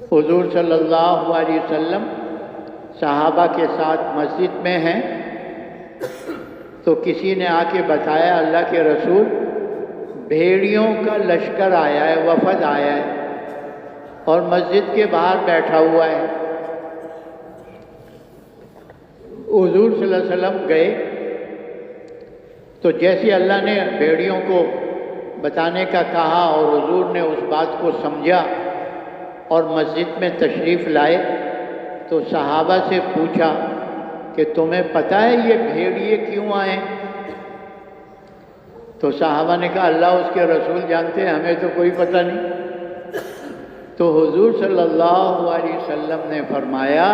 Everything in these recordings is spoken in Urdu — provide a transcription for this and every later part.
حضور صلی اللہ علیہ وسلم صحابہ کے ساتھ مسجد میں ہیں تو کسی نے آ کے بتایا اللہ کے رسول بھیڑیوں کا لشکر آیا ہے، وفد آیا ہے اور مسجد کے باہر بیٹھا ہوا ہے۔ حضور صلی اللہ علیہ وسلم گئے تو جیسے اللہ نے بھیڑیوں کو بتانے کا کہا اور حضور نے اس بات کو سمجھا اور مسجد میں تشریف لائے تو صحابہ سے پوچھا کہ تمہیں پتہ ہے یہ بھیڑیے کیوں آئے؟ تو صحابہ نے کہا اللہ اس کے رسول جانتے ہیں، ہمیں تو کوئی پتہ نہیں۔ تو حضور صلی اللہ علیہ وسلم نے فرمایا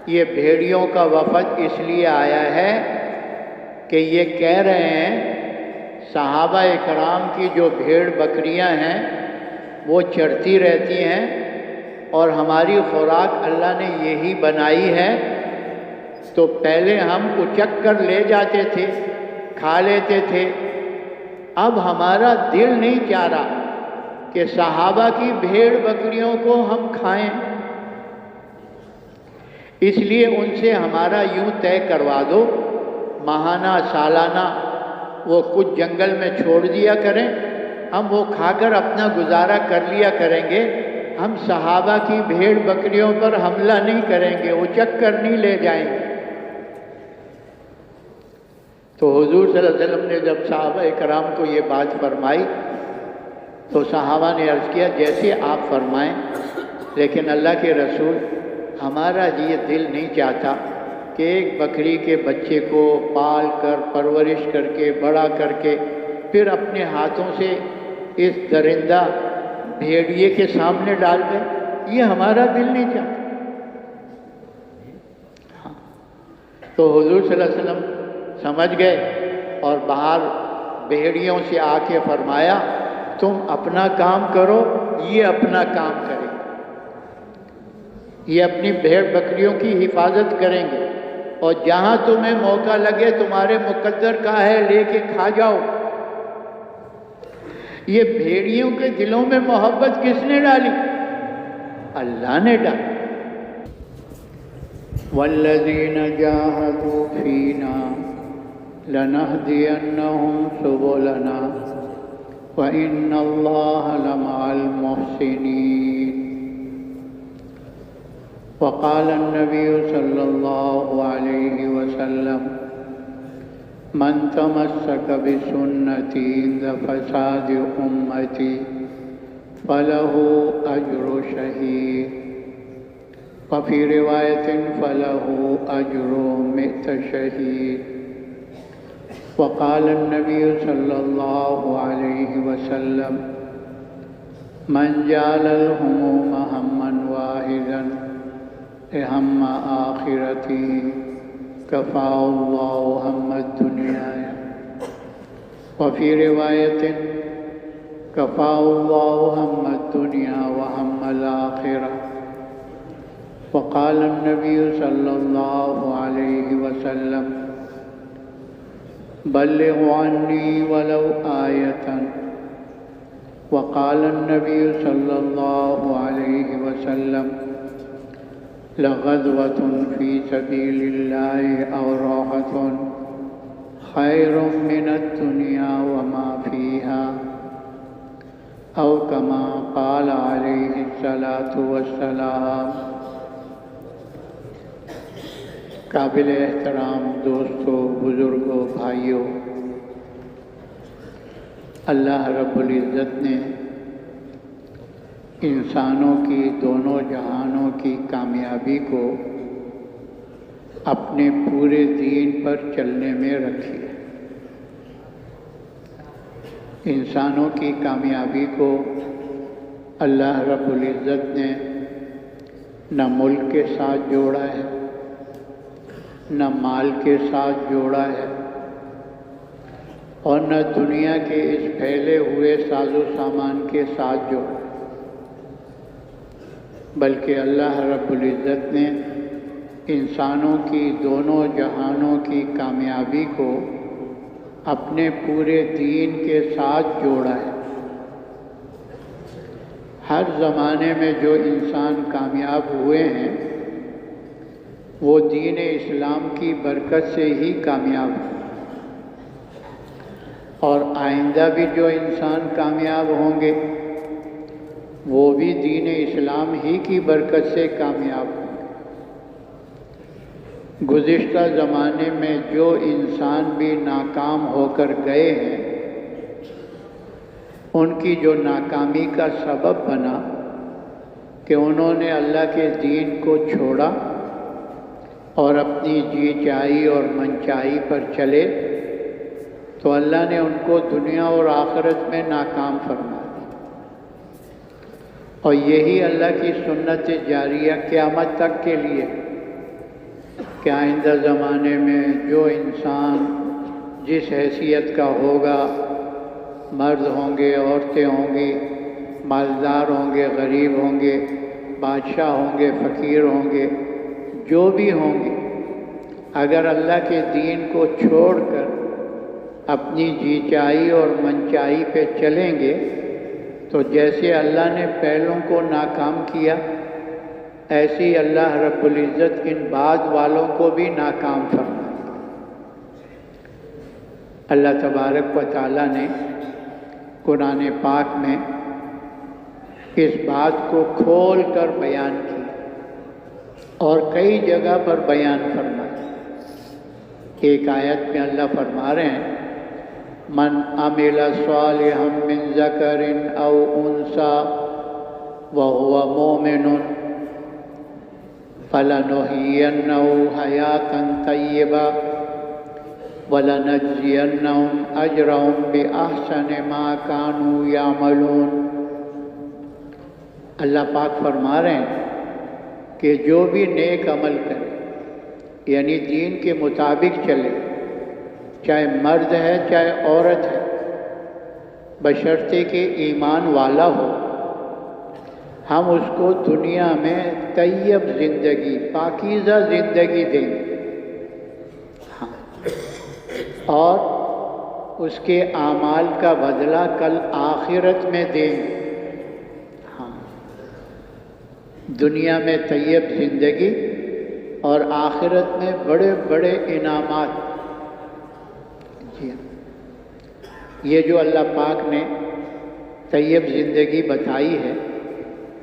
یہ بھیڑیوں کا وفد اس لیے آیا ہے کہ یہ کہہ رہے ہیں صحابہ اکرام کی جو بھیڑ بکریاں ہیں وہ چرتی رہتی ہیں اور ہماری خوراک اللہ نے یہی بنائی ہے، تو پہلے ہم اچک کر لے جاتے تھے، کھا لیتے تھے، اب ہمارا دل نہیں چاہ رہا کہ صحابہ کی بھیڑ بکریوں کو ہم کھائیں، اس لیے ان سے ہمارا یوں طے کروا دو ماہانہ سالانہ وہ کچھ جنگل میں چھوڑ دیا کریں، ہم وہ کھا کر اپنا گزارا کر لیا کریں گے، ہم صحابہ کی بھیڑ بکریوں پر حملہ نہیں کریں گے، اچک کر نہیں لے جائیں گے۔ تو حضور صلی اللہ علیہ وسلم نے جب صحابہ کرام کو یہ بات فرمائی تو صحابہ نے عرض کیا جیسے آپ فرمائیں، لیکن اللہ کے رسول ہمارا یہ دل نہیں چاہتا کہ ایک بکری کے بچے کو پال کر پرورش کر کے بڑا کر کے پھر اپنے ہاتھوں سے اس درندہ بھیڑیے کے سامنے ڈال دیں، یہ ہمارا دل نہیں چاہتا۔ تو حضور صلی اللہ علیہ وسلم سمجھ گئے اور باہر بھیڑیوں سے آ کے فرمایا تم اپنا کام کرو، یہ اپنا کام کریں گے، یہ اپنی بھیڑ بکریوں کی حفاظت کریں گے، اور جہاں تمہیں موقع لگے تمہارے مقدر کا ہے لے کے کھا جاؤ۔ یہ بھیڑیوں کے دلوں میں محبت کس نے ڈالی؟ اللہ نے ڈالی۔ والذین جاہدوا فینا لنہدینہم سبلنا وَإِنَّ اللَّهَ لَمَعَ الْمُحْسِنِينَ۔ وقال النبي صلى الله عليه وسلم من تمسك بسنتي عند فساد أمتي فله أجر شهيد، وفي رواية فله أجر 100 شهيد۔ وقال النبي صلى الله عليه وسلم من جعل الهموم هما واحدا هم آخرته كفاه الله هم الدنيا، وفي رواية كفاه الله هم الدنيا وهم الآخرة۔ وقال النبي صلى الله عليه وسلم بلغوا عني ولو آية۔ وقال النبي صلى الله عليه وسلم لغزوة في سبيل الله أو راحة خير من الدنيا وما فيها، أو كما قال عليه الصلاة والسلام۔ قابل احترام دوستوں، بزرگوں، بھائیوں، اللہ رب العزت نے انسانوں کی دونوں جہانوں کی کامیابی کو اپنے پورے دین پر چلنے میں رکھی ہے۔ انسانوں کی کامیابی کو اللہ رب العزت نے نہ ملک کے ساتھ جوڑا ہے، نہ مال کے ساتھ جوڑا ہے، اور نہ دنیا کے اس پھیلے ہوئے ساز و سامان کے ساتھ جوڑا، بلکہ اللہ رب العزت نے انسانوں کی دونوں جہانوں کی کامیابی کو اپنے پورے دین کے ساتھ جوڑا ہے۔ ہر زمانے میں جو انسان کامیاب ہوئے ہیں وہ دین اسلام کی برکت سے ہی کامیاب ہیں، اور آئندہ بھی جو انسان کامیاب ہوں گے وہ بھی دین اسلام ہی کی برکت سے کامیاب ہوں گے۔ گزشتہ زمانے میں جو انسان بھی ناکام ہو کر گئے ہیں ان کی جو ناکامی کا سبب بنا کہ انہوں نے اللہ کے دین کو چھوڑا اور اپنی جی چاہی اور من چاہی پر چلے، تو اللہ نے ان کو دنیا اور آخرت میں ناکام فرما دیا۔ اور یہی اللہ کی سنت جاریہ قیامت تک کے لیے کہ آئندہ زمانے میں جو انسان جس حیثیت کا ہوگا، مرد ہوں گے، عورتیں ہوں گی، مالدار ہوں گے، غریب ہوں گے، بادشاہ ہوں گے، فقیر ہوں گے، جو بھی ہوں گے، اگر اللہ کے دین کو چھوڑ کر اپنی جی چاہی اور من چاہی پہ چلیں گے تو جیسے اللہ نے پہلوں کو ناکام کیا ایسے ہی اللہ رب العزت ان بعد والوں کو بھی ناکام فرمائے۔ اللہ تبارک و تعالیٰ نے قرآن پاک میں اس بات کو کھول کر بیان کی اور کئی جگہ پر بیان فرمایا۔ ایک آیت میں اللہ فرما رہے ہیں من عمل صالحا من ذکر او انثى وهو مؤمن فلنحيينه حياة طيبة ولنجزينهم أجرهم بأحسن ما كانوا يعملون۔ اللہ پاک فرما رہے ہیں کہ جو بھی نیک عمل کرے یعنی دین کے مطابق چلے، چاہے مرد ہے چاہے عورت ہے، بشرطے کہ ایمان والا ہو، ہم اس کو دنیا میں طیب زندگی، پاکیزہ زندگی دیں گے، ہاں، اور اس کے اعمال کا بدلہ کل آخرت میں دیں گے۔ ہاں، دنیا میں طیب زندگی اور آخرت میں بڑے بڑے انعامات۔ جی ہاں، یہ جو اللہ پاک نے طیب زندگی بتائی ہے،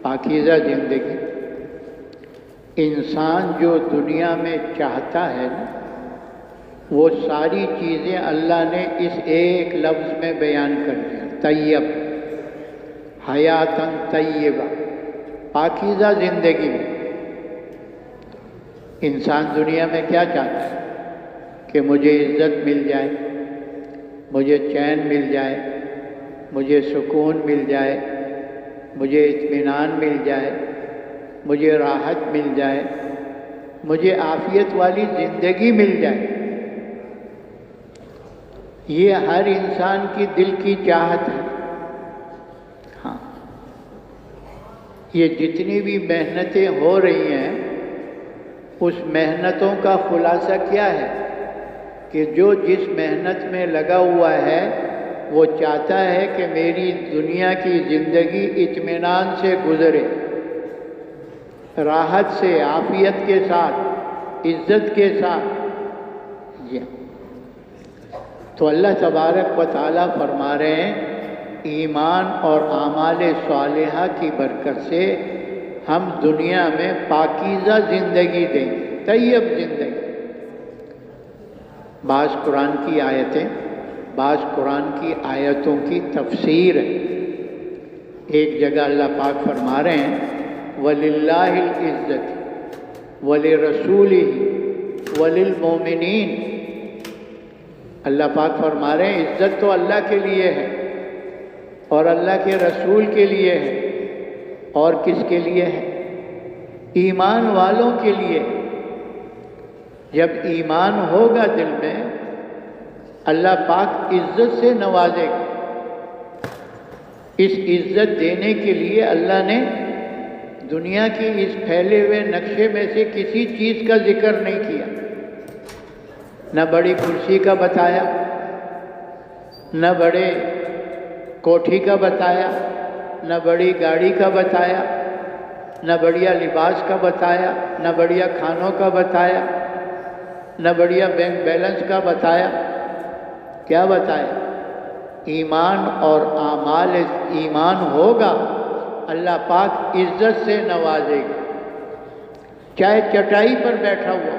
پاکیزہ زندگی، انسان جو دنیا میں چاہتا ہے نا، وہ ساری چیزیں اللہ نے اس ایک لفظ میں بیان کر دیا، طیب، حیاتاً طیبہ، پاکیزہ زندگی میں۔ انسان دنیا میں کیا چاہتا ہے کہ مجھے عزت مل جائے، مجھے چین مل جائے، مجھے سکون مل جائے، مجھے اطمینان مل جائے، مجھے راحت مل جائے، مجھے عافیت والی زندگی مل جائے۔ یہ ہر انسان کی دل کی چاہت ہے۔ ہاں، یہ جتنی بھی محنتیں ہو رہی ہیں اس محنتوں کا خلاصہ کیا ہے کہ جو جس محنت میں لگا ہوا ہے وہ چاہتا ہے کہ میری دنیا کی زندگی اطمینان سے گزرے، راحت سے، عافیت کے ساتھ، عزت کے ساتھ۔ جی، تو اللہ تبارک و تعالیٰ فرما رہے ہیں ایمان اور اعمال صالحہ کی برکت سے ہم دنیا میں پاکیزہ زندگی دیں گے، طیب زندگی۔ بعض قرآن کی آیتیں، بعض قرآن کی آیتوں کی تفسیر ہے۔ ایک جگہ اللہ پاک فرما رہے ہیں وَلِلَّهِ الْعِزَّةُ وَلِرَسُولِهِ وَلِلْمُؤْمِنِينَ۔ اللہ پاک فرما رہے ہیں عزت تو اللہ کے لیے ہے اور اللہ کے رسول کے لیے ہے، اور کس کے لیے ہے؟ ایمان والوں کے لیے۔ جب ایمان ہوگا دل میں، اللہ پاک عزت سے نوازے گا۔ اس عزت دینے کے لیے اللہ نے دنیا کی اس پھیلے ہوئے نقشے میں سے کسی چیز کا ذکر نہیں کیا، نہ بڑی کرسی کا بتایا، نہ بڑے کوٹھی کا بتایا، نہ بڑی گاڑی کا بتایا، نہ بڑھیا لباس کا بتایا، نہ بڑھیا کھانوں کا بتایا، نہ بڑھیا بینک بیلنس کا بتایا۔ کیا بتایا؟ ایمان اور اعمال ایمان ہوگا، اللہ پاک عزت سے نوازے گا، چاہے چٹائی پر بیٹھا ہوا،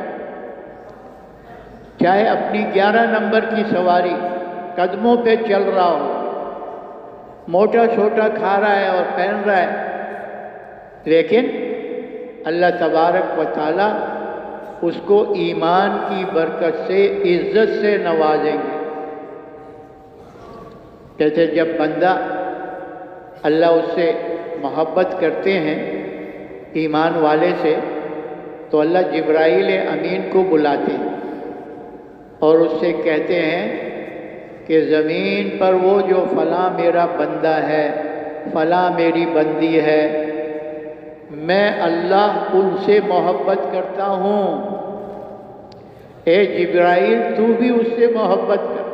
چاہے اپنی 11 نمبر کی سواری قدموں پہ چل رہا ہو، موٹا چھوٹا کھا رہا ہے اور پہن رہا ہے، لیکن اللہ تبارک و تعالیٰ اس کو ایمان کی برکت سے عزت سے نوازیں گے۔ کہتے جب بندہ اللہ اس سے محبت کرتے ہیں ایمان والے سے، تو اللہ جبرائیل امین کو بلاتے ہیں اور اس سے کہتے ہیں کہ زمین پر وہ جو فلاں میرا بندہ ہے، فلاں میری بندی ہے، میں اللہ ان سے محبت کرتا ہوں، اے جبرائیل تو بھی اس سے محبت کر۔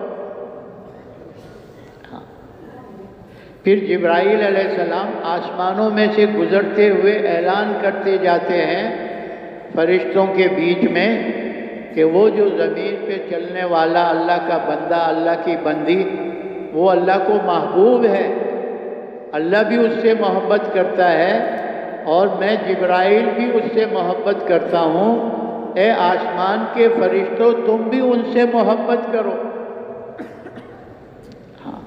پھر جبرائیل علیہ السلام آسمانوں میں سے گزرتے ہوئے اعلان کرتے جاتے ہیں فرشتوں کے بیچ میں کہ وہ جو زمین پہ چلنے والا اللہ کا بندہ، اللہ کی بندی، وہ اللہ کو محبوب ہے، اللہ بھی اس سے محبت کرتا ہے، اور میں جبرائیل بھی اس سے محبت کرتا ہوں، اے آسمان کے فرشتوں تم بھی ان سے محبت کرو۔ ہاں،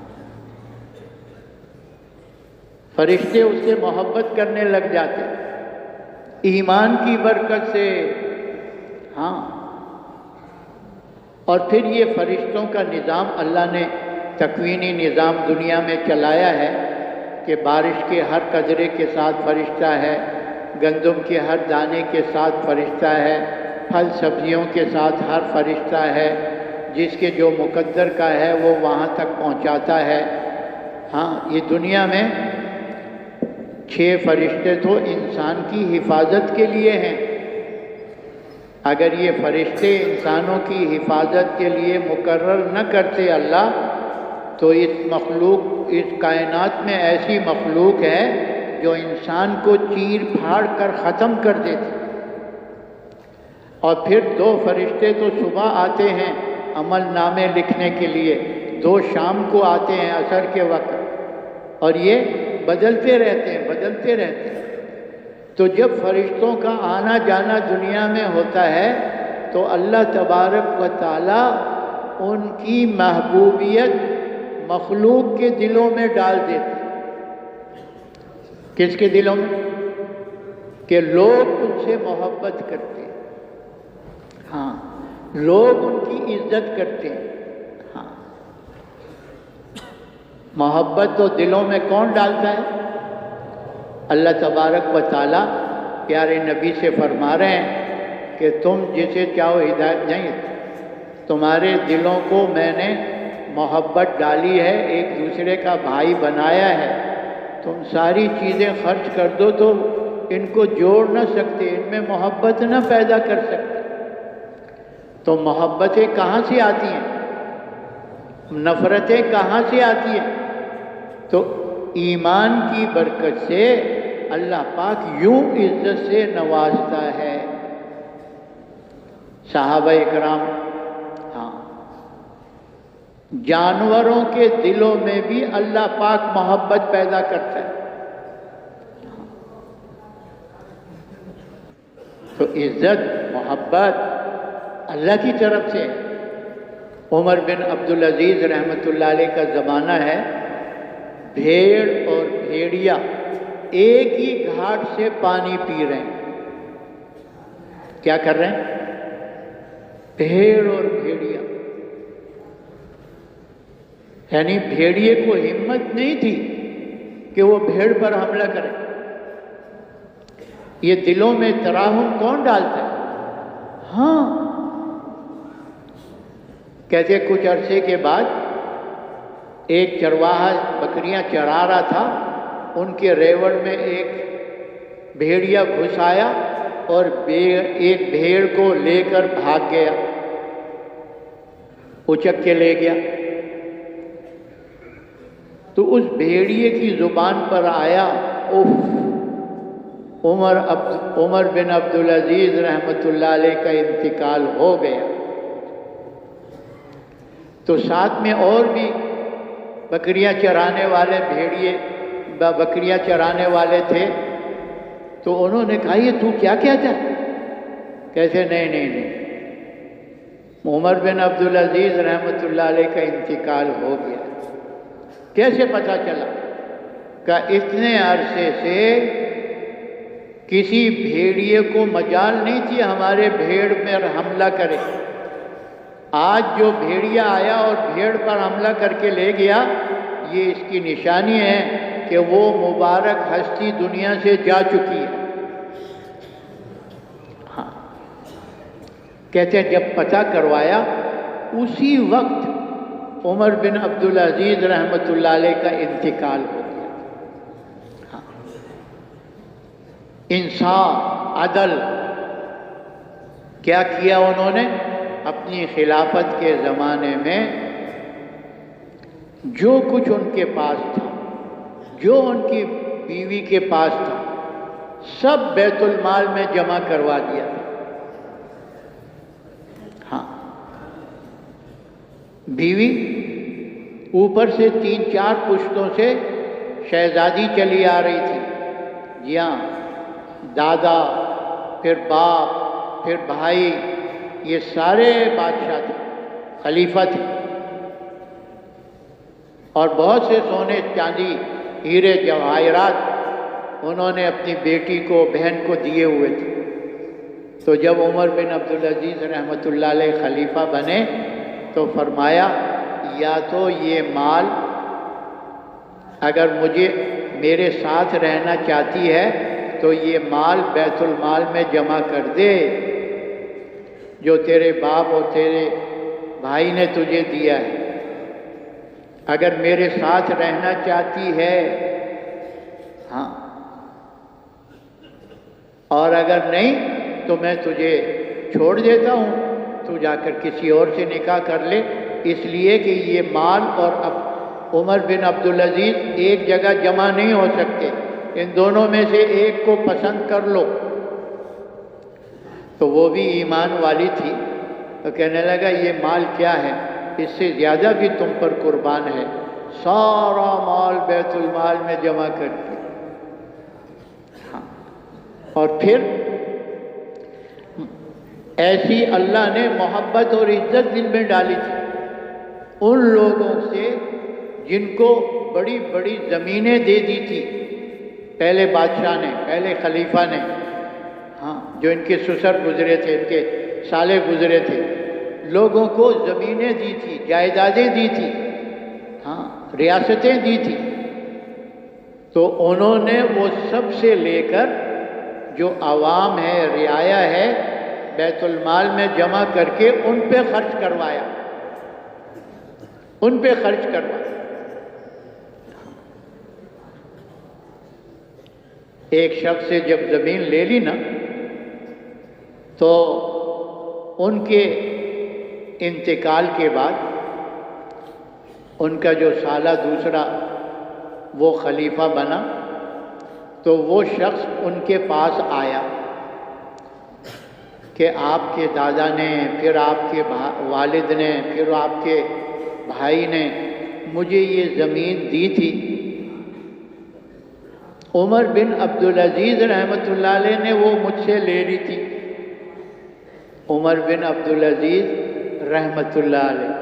فرشتے اس سے محبت کرنے لگ جاتے ایمان کی برکت سے۔ ہاں، اور پھر یہ فرشتوں کا نظام اللہ نے تکوینی نظام دنیا میں چلایا ہے کہ بارش کے ہر قطرے کے ساتھ فرشتہ ہے، گندم کے ہر دانے کے ساتھ فرشتہ ہے، پھل سبزیوں کے ساتھ ہر فرشتہ ہے، جس کے جو مقدر کا ہے وہ وہاں تک پہنچاتا ہے۔ ہاں، یہ دنیا میں 6 فرشتے تو انسان کی حفاظت کے لیے ہیں۔ اگر یہ فرشتے انسانوں کی حفاظت کے لیے مقرر نہ کرتے اللہ، تو اس کائنات میں ایسی مخلوق ہے جو انسان کو چیر پھاڑ کر ختم کر دیتی۔ اور پھر 2 فرشتے تو صبح آتے ہیں عمل نامے لکھنے کے لیے، 2 شام کو آتے ہیں عصر کے وقت، اور یہ بدلتے رہتے ہیں۔ تو جب فرشتوں کا آنا جانا دنیا میں ہوتا ہے تو اللہ تبارک و تعالیٰ ان کی محبوبیت مخلوق کے دلوں میں ڈال دیتے۔ کس کے دلوں میں؟ کہ لوگ ان سے محبت کرتے ہیں۔ ہاں، لوگ ان کی عزت کرتے ہیں۔ ہاں، محبت تو دلوں میں کون ڈالتا ہے؟ اللہ تبارک و تعالیٰ پیارے نبی سے فرما رہے ہیں کہ تم جسے چاہو ہدایت نہیں، تمہارے دلوں کو میں نے محبت ڈالی ہے، ایک دوسرے کا بھائی بنایا ہے، تم ساری چیزیں خرچ کر دو تو ان کو جوڑ نہ سکتے، ان میں محبت نہ پیدا کر سکتے۔ تو محبتیں کہاں سے آتی ہیں؟ نفرتیں کہاں سے آتی ہیں؟ تو ایمان کی برکت سے اللہ پاک یوں عزت سے نوازتا ہے۔ صحابہ اکرام، ہاں، جانوروں کے دلوں میں بھی اللہ پاک محبت پیدا کرتا ہے۔ تو عزت محبت اللہ کی طرف سے۔ عمر بن عبدالعزیز رحمۃ اللہ علیہ کا زمانہ ہے، بھیڑ اور بھیڑیا ایک ہی گھاٹ سے پانی پی رہے ہیں۔ کیا کر رہے ہیں؟ بھیڑ اور بھیڑیا، یعنی بھیڑیے کو ہمت نہیں تھی کہ وہ بھیڑ پر حملہ کرے۔ یہ دلوں میں تراہم کون ڈالتا ہے؟ ہاں، کہتے کچھ عرصے کے بعد ایک چرواہا بکریاں چرا رہا تھا، ان کے ریوڑ میں ایک بھیڑیا گھس آیا اور ایک بھیڑ کو لے کر بھاگ گیا، اچک کے لے گیا۔ تو اس بھیڑیے کی زبان پر آیا اف، عمر بن عبدالعزیز رحمۃ اللہ علیہ کا انتقال ہو گیا۔ تو ساتھ میں اور بھی بکریاں چرانے والے بکریاں چرانے والے تھے، تو انہوں نے کہا یہ تو کیا کہتا ہے؟ کیسے نہیں، عمر بن عبدالعزیز رحمۃ اللہ علیہ کا انتقال ہو گیا۔ کیسے پتہ چلا؟ کہ اتنے عرصے سے کسی بھیڑیے کو مجال نہیں تھی ہمارے بھیڑ پر حملہ کرے۔ آج جو بھیڑیا آیا اور بھیڑ پر حملہ کر کے لے گیا، یہ اس کی نشانی ہے کہ وہ مبارک ہستی دنیا سے جا چکی ہے۔ ہاں، کہتے ہیں جب پتہ کروایا اسی وقت عمر بن عبدالعزیز رحمۃ اللہ علیہ کا انتقال ہو گیا۔ ہاں، انصاف، عدل کیا کیا انہوں نے؟ اپنی خلافت کے زمانے میں جو کچھ ان کے پاس تھا، جو ان کی بیوی کے پاس تھا، سب بیت المال میں جمع کروا دیا۔ ہاں، بیوی اوپر سے 3-4 پشتوں سے شہزادی چلی آ رہی تھی۔ جی ہاں، دادا، پھر باپ، پھر بھائی، یہ سارے بادشاہ تھے، خلیفہ تھے، اور بہت سے سونے چاندی ہیرے جواہرات انہوں نے اپنی بیٹی کو، بہن کو دیے ہوئے تھے۔ تو جب عمر بن عبدالعزیز رحمۃ اللہ علیہ خلیفہ بنے تو فرمایا یا تو یہ مال اگر میرے ساتھ رہنا چاہتی ہے تو یہ مال بیت المال میں جمع کر دے جو تیرے باپ اور تیرے بھائی نے تجھے دیا ہے۔ اگر میرے ساتھ رہنا چاہتی ہے، ہاں، اور اگر نہیں تو میں تجھے چھوڑ دیتا ہوں، تو جا کر کسی اور سے نکاح کر لے، اس لیے کہ یہ مال اور عمر بن عبدالعزیز ایک جگہ جمع نہیں ہو سکتے، ان دونوں میں سے ایک کو پسند کر لو۔ تو وہ بھی ایمان والی تھی، تو کہنے لگا یہ مال کیا ہے، اس سے زیادہ بھی تم پر قربان ہے، سارا مال بیت المال میں جمع کر دیا۔ ہاں، اور پھر ایسی اللہ نے محبت اور عزت دل میں ڈالی تھی ان لوگوں سے جن کو بڑی بڑی زمینیں دے دی تھی پہلے بادشاہ نے، پہلے خلیفہ نے، ہاں، جو ان کے سسر گزرے تھے، ان کے سالے گزرے تھے، لوگوں کو زمینیں دی تھی، جائیدادیں دی تھی، ہاں، ریاستیں دی تھی۔ تو انہوں نے وہ سب سے لے کر جو عوام ہے، رعایا ہے، بیت المال میں جمع کر کے ان پہ خرچ کروایا، ان پہ خرچ کروایا۔ ایک شخص سے جب زمین لے لی نا، تو ان کے انتقال کے بعد ان کا جو سالہ دوسرا وہ خلیفہ بنا، تو وہ شخص ان کے پاس آیا کہ آپ کے دادا نے، پھر آپ کے والد نے، پھر آپ کے بھائی نے مجھے یہ زمین دی تھی، عمر بن عبدالعزیز رحمۃ اللہ علیہ نے وہ مجھ سے لے لی تھی، عمر بن عبدالعزیز رحمۃ اللہ علیہ۔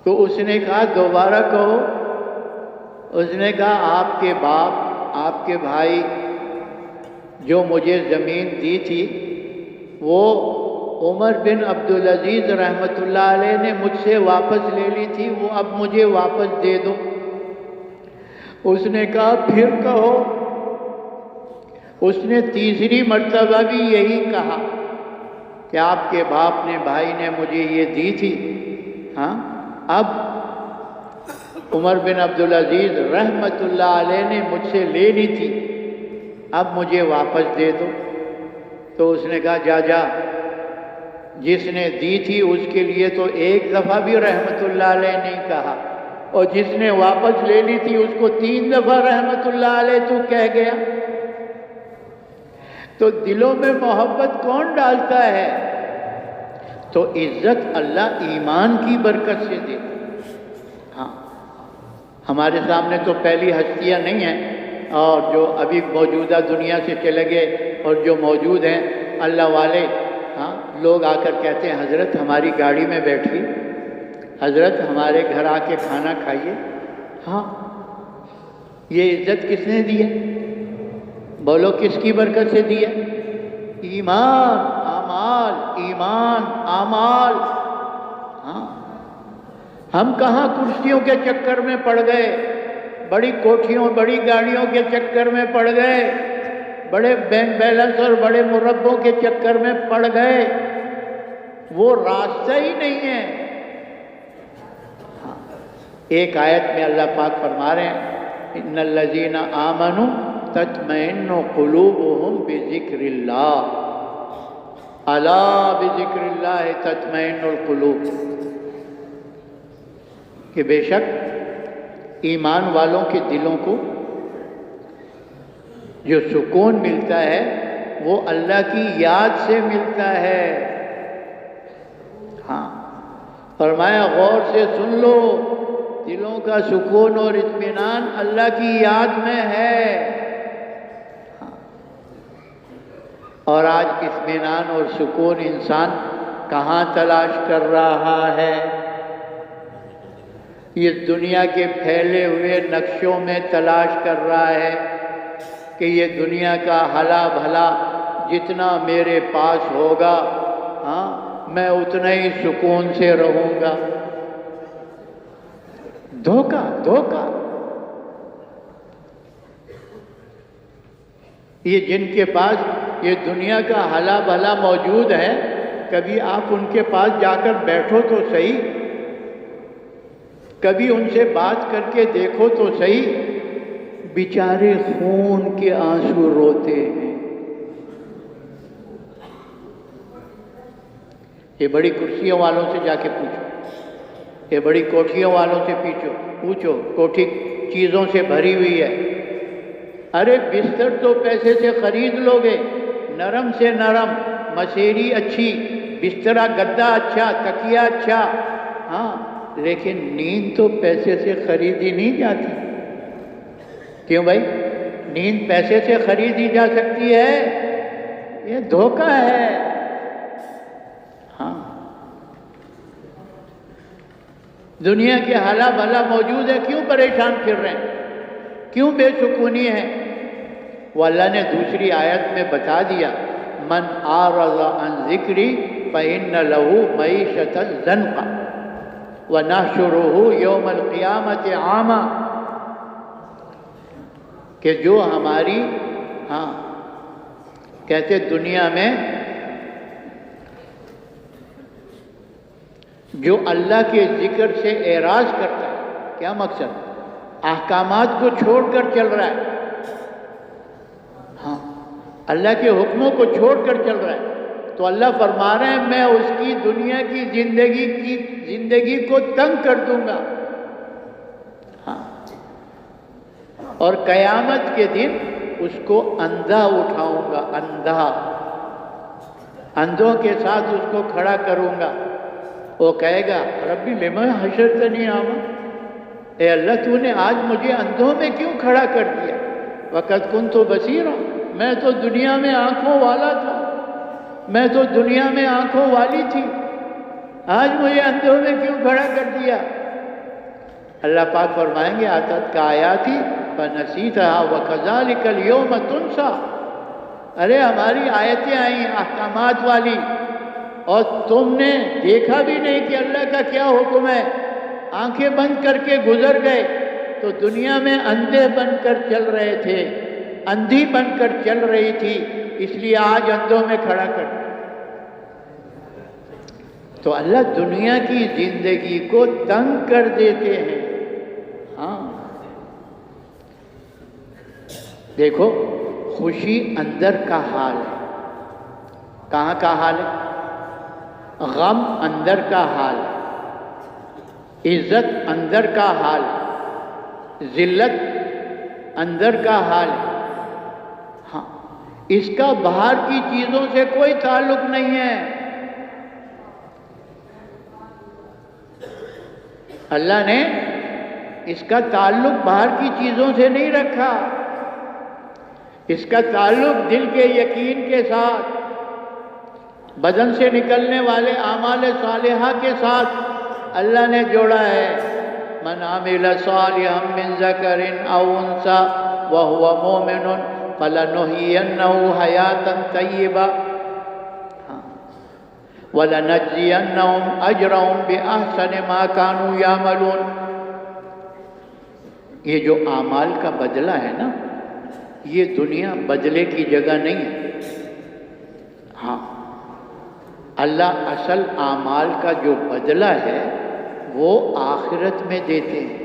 تو اس نے کہا دوبارہ کہو۔ اس نے کہا آپ کے باپ، آپ کے بھائی جو مجھے زمین دی تھی وہ عمر بن عبدالعزیز رحمۃ اللہ علیہ نے مجھ سے واپس لے لی تھی، وہ اب مجھے واپس دے دو۔ اس نے کہا پھر کہو۔ اس نے تیسری مرتبہ بھی یہی کہا کہ آپ کے باپ نے، بھائی نے مجھے یہ دی تھی، ہاں، اب عمر بن عبدالعزیز رحمۃ اللہ علیہ نے مجھ سے لے لی تھی، اب مجھے واپس دے دو۔ تو اس نے کہا جا جس نے دی تھی اس کے لیے تو ایک دفعہ بھی رحمت اللہ علیہ نہیں کہا، اور جس نے واپس لے لی تھی اس کو 3 دفعہ رحمت اللہ علیہ تو کہہ گیا۔ تو دلوں میں محبت کون ڈالتا ہے؟ تو عزت اللہ ایمان کی برکت سے دے۔ ہاں، ہمارے سامنے تو پہلی ہستیاں نہیں ہیں، اور جو ابھی موجودہ دنیا سے چلے گئے اور جو موجود ہیں اللہ والے، ہاں، لوگ آ کر کہتے ہیں حضرت ہماری گاڑی میں بیٹھیے، حضرت ہمارے گھر آ کے کھانا کھائیے۔ ہاں، یہ عزت کس نے دی ہے؟ بولو کس کی برکت سے دی ہے؟ ایمان، اعمال، ایمان، اعمال۔ ہاں، ہم کہاں کرسیوں کے چکر میں پڑ گئے، بڑی کوٹھیوں بڑی گاڑیوں کے چکر میں پڑ گئے، بڑے بینک بیلنس اور بڑے مربوں کے چکر میں پڑ گئے، وہ راستہ ہی نہیں ہے۔ ہاں، ایک آیت میں اللہ پاک فرما رہے ہیں ان الذین آمنوا تطمئن قلوبهم بذکر اللہ، الا بذکر اللہ تطمئن القلوب، کہ بے شک ایمان والوں کے دلوں کو جو سکون ملتا ہے وہ اللہ کی یاد سے ملتا ہے۔ ہاں، فرمایا غور سے سن لو، دلوں کا سکون اور اطمینان اللہ کی یاد میں ہے۔ ہاں، اور آج اطمینان اور سکون انسان کہاں تلاش کر رہا ہے؟ یہ دنیا کے پھیلے ہوئے نقشوں میں تلاش کر رہا ہے کہ یہ دنیا کا ہلا بھلا جتنا میرے پاس ہوگا، ہاں، میں اتنا ہی سکون سے رہوں گا۔ دھوکہ، دھوکہ۔ یہ جن کے پاس یہ دنیا کا ہلا بھلا موجود ہے، کبھی آپ ان کے پاس جا کر بیٹھو تو صحیح، کبھی ان سے بات کر کے دیکھو تو صحیح، بیچارے خون کے آنسو روتے ہیں۔ یہ بڑی کرسیوں والوں سے جا کے پوچھو، یہ بڑی کوٹھیوں والوں سے پوچھو، کوٹھی چیزوں سے بھری ہوئی ہے۔ ارے بستر تو پیسے سے خرید لو گے، نرم سے نرم، مسیری اچھی، بسترا گدا اچھا، تکیہ اچھا، ہاں، لیکن نیند تو پیسے سے خریدی نہیں جاتی۔ کیوں بھائی؟ نیند پیسے سے خریدی جا سکتی ہے؟ یہ دھوکہ ہے۔ ہاں، دنیا کے حالا بھلا موجود ہے، کیوں پریشان پھر رہے ہیں؟ کیوں بے سکونی ہے؟ وہ اللہ نے دوسری آیت میں بتا دیا، من اعرض عن ذکری فإن له معیشۃ ضنکا وَنَحْشُرُهُ يَوْمَ الْقِيَامَةِ عَامًا، کہ جو ہماری، ہاں، کہتے دنیا میں جو اللہ کے ذکر سے اعراض کرتا ہے، کیا مقصد؟ احکامات کو چھوڑ کر چل رہا ہے، ہاں، اللہ کے حکموں کو چھوڑ کر چل رہا ہے، تو اللہ فرما رہے ہیں میں اس کی دنیا کی زندگی کو تنگ کر دوں گا۔ ہاں، اور قیامت کے دن اس کو اندھا اٹھاؤں گا، اندھا، اندھوں کے ساتھ اس کو کھڑا کروں گا۔ وہ کہے گا ربی لما حشرتنی اعمیٰ، اے اللہ تو نے آج مجھے اندھوں میں کیوں کھڑا کر دیا؟ وقد کنت بصیرا، میں تو دنیا میں آنکھوں والا تھا، میں تو دنیا میں آنکھوں والی تھی، آج مجھے اندھوں میں کیوں کھڑا کر دیا؟ اللہ پاک فرمائیں گے آتت کا آیاتی فنسیتھا وکذالک اليوم تنسا، ارے ہماری آیتیں آئیں احکامات والی، اور تم نے دیکھا بھی نہیں کہ اللہ کا کیا حکم ہے، آنکھیں بند کر کے گزر گئے۔ تو دنیا میں اندھے بن کر چل رہے تھے، اندھی بن کر چل رہی تھی، اس لیے آج اندھوں میں کھڑا کر۔ تو اللہ دنیا کی زندگی کو تنگ کر دیتے ہیں۔ ہاں، دیکھو خوشی اندر کا حال ہے، کہاں کا حال ہے؟ غم اندر کا حال ہے، عزت اندر کا حال ہے، ذلت اندر کا حال ہے۔ ہاں، اس کا باہر کی چیزوں سے کوئی تعلق نہیں ہے۔ اللہ نے اس کا تعلق باہر کی چیزوں سے نہیں رکھا، اس کا تعلق دل کے یقین کے ساتھ، بدن سے نکلنے والے اعمال صالحہ کے ساتھ اللہ نے جوڑا ہے۔ من عمل صالحا من ذکر او انثى وهو مؤمن فلنحيينه حیاة طیبہ وَلَنَجْزِيَنَّهُمْ أَجْرَهُمْ بِأَحْسَنِ مَا كَانُوا يَعْمَلُونَ۔ یہ جو اعمال کا بدلہ ہے نا، یہ دنیا بدلے کی جگہ نہیں ہے۔ ہاں، اللہ اصل اعمال کا جو بدلہ ہے وہ آخرت میں دیتے ہیں۔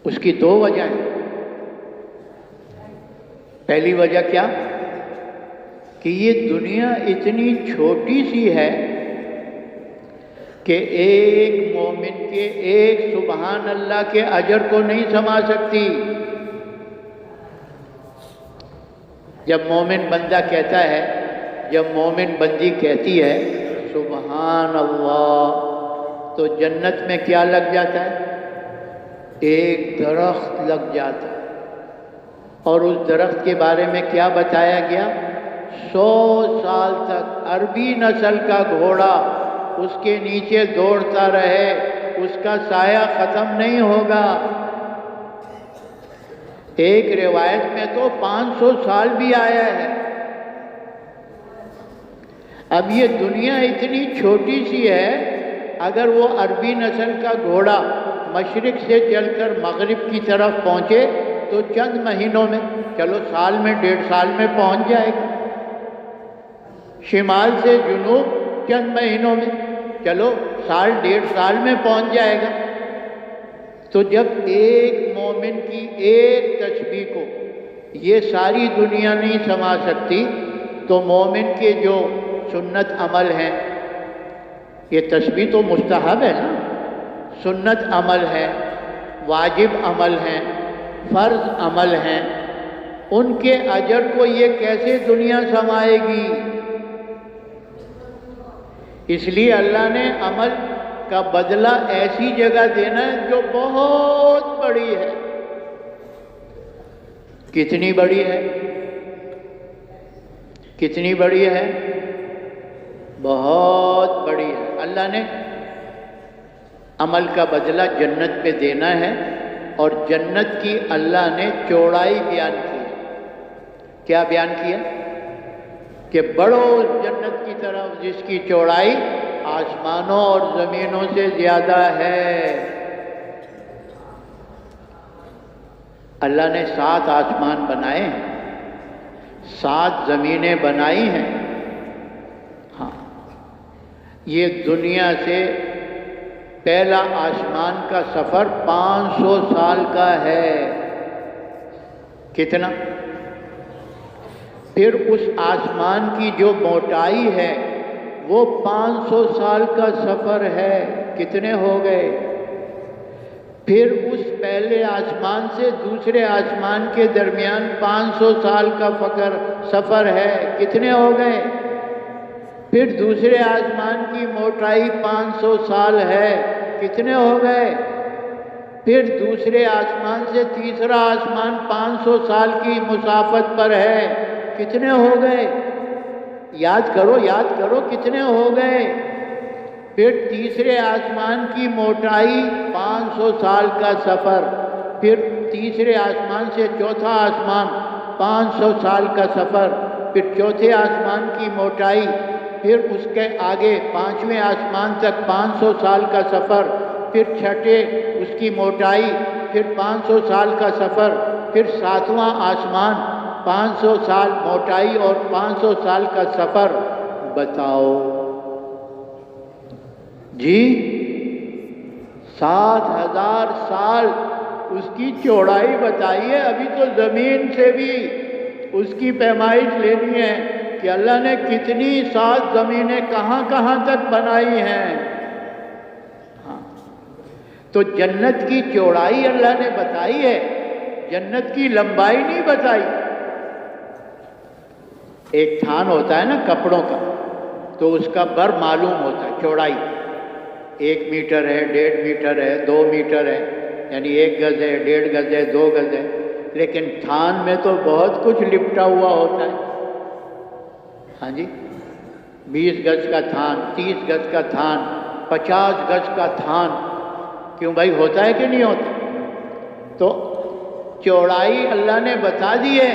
اس کی دو وجہ ہیں۔ پہلی وجہ کیا کہ یہ دنیا اتنی چھوٹی سی ہے کہ ایک مومن کے ایک سبحان اللہ کے اجر کو نہیں سما سکتی۔ جب مومن بندہ کہتا ہے، جب مومن بندی کہتی ہے سبحان اللہ، تو جنت میں کیا لگ جاتا ہے؟ ایک درخت لگ جاتا ہے۔ اور اس درخت کے بارے میں کیا بتایا گیا؟ 100 سال تک عربی نسل کا گھوڑا اس کے نیچے دوڑتا رہے، اس کا سایہ ختم نہیں ہوگا۔ ایک روایت میں تو 500 سال بھی آیا ہے۔ اب یہ دنیا اتنی چھوٹی سی ہے، اگر وہ عربی نسل کا گھوڑا مشرق سے چل کر مغرب کی طرف پہنچے تو چند مہینوں میں، چلو سال میں 1.5 سال میں پہنچ جائے گا۔ شمال سے جنوب چند مہینوں میں، چلو سال 1.5 سال میں پہنچ جائے گا۔ تو جب ایک مومن کی ایک تسبیح کو یہ ساری دنیا نہیں سما سکتی، تو مومن کے جو سنت عمل ہیں، یہ تسبیح تو مستحب ہے نا، سنت عمل ہے، واجب عمل ہیں، فرض عمل ہیں، ان کے اجر کو یہ کیسے دنیا سمائے گی؟ اس لیے اللہ نے عمل کا بدلہ ایسی جگہ دینا ہے جو بہت بڑی ہے۔ کتنی بڑی ہے؟ کتنی بڑی ہے؟ بہت بڑی ہے۔ اللہ نے عمل کا بدلہ جنت پہ دینا ہے، اور جنت کی اللہ نے چوڑائی بیان کی ہے۔ کیا بیان کیا؟ کہ بڑھو جنت کی طرف جس کی چوڑائی آسمانوں اور زمینوں سے زیادہ ہے۔ اللہ نے 7 آسمان بنائے ہیں، 7 زمینیں بنائی ہیں۔ ہاں، یہ دنیا سے پہلا آسمان کا سفر 500 سال کا ہے۔ کتنا؟ پھر اس آسمان کی جو موٹائی ہے وہ 500 سال کا سفر ہے۔ کتنے ہو گئے؟ پھر اس پہلے آسمان سے دوسرے آسمان کے درمیان 500 سال کا سفر ہے۔ کتنے ہو گئے؟ پھر دوسرے آسمان کی موٹائی 500 سال ہے۔ کتنے ہو گئے؟ پھر دوسرے آسمان سے تیسرا آسمان 500 سال کی مسافت پر ہے۔ کتنے ہو گئے؟ یاد کرو، یاد کرو، کتنے ہو گئے؟ پھر تیسرے آسمان کی موٹائی 500 سال کا سفر، پھر تیسرے آسمان سے چوتھا آسمان 500 سال کا سفر، پھر چوتھے آسمان کی موٹائی، پھر اس کے آگے 5ویں آسمان تک 500 سال کا سفر، پھر چھٹے اس کی موٹائی، پھر 500 سال کا سفر، پھر 7واں آسمان 500 سال موٹائی اور 500 سال کا سفر۔ بتاؤ جی، 7000 سال اس کی چوڑائی بتائیے۔ ابھی تو زمین سے بھی اس کی پیمائش لینی ہے کہ اللہ نے کتنی 7 زمینیں کہاں کہاں تک بنائی ہیں. ہاں تو جنت کی چوڑائی اللہ نے بتائی ہے، جنت کی لمبائی نہیں بتائی. ایک تھان ہوتا ہے نا کپڑوں کا، تو اس کا بر معلوم ہوتا ہے، چوڑائی 1 میٹر ہے، 1.5 میٹر ہے، 2 میٹر ہے، یعنی 1 گز ہے، 1.5 گز ہے، 2 گز ہے. لیکن تھان میں تو بہت کچھ لپٹا ہوا ہوتا ہے. ہاں جی، 20 گز کا تھان، 30 گز کا تھان، 50 گز کا تھان. کیوں بھائی، ہوتا ہے کہ نہیں ہوتا؟ تو چوڑائی اللہ نے بتا دی ہے،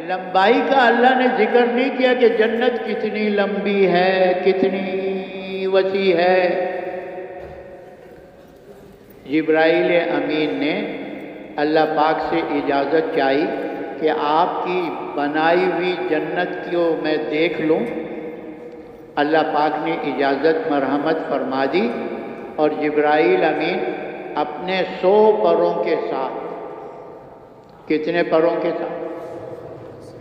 لمبائی کا اللہ نے ذکر نہیں کیا کہ جنت کتنی لمبی ہے، کتنی وسیع ہے. جبرائیل امین نے اللہ پاک سے اجازت چاہی کہ آپ کی بنائی ہوئی جنت کو میں دیکھ لوں. اللہ پاک نے اجازت مرحمت فرما دی، اور جبرائیل امین اپنے 100 پروں کے ساتھ، کتنے پروں کے ساتھ؟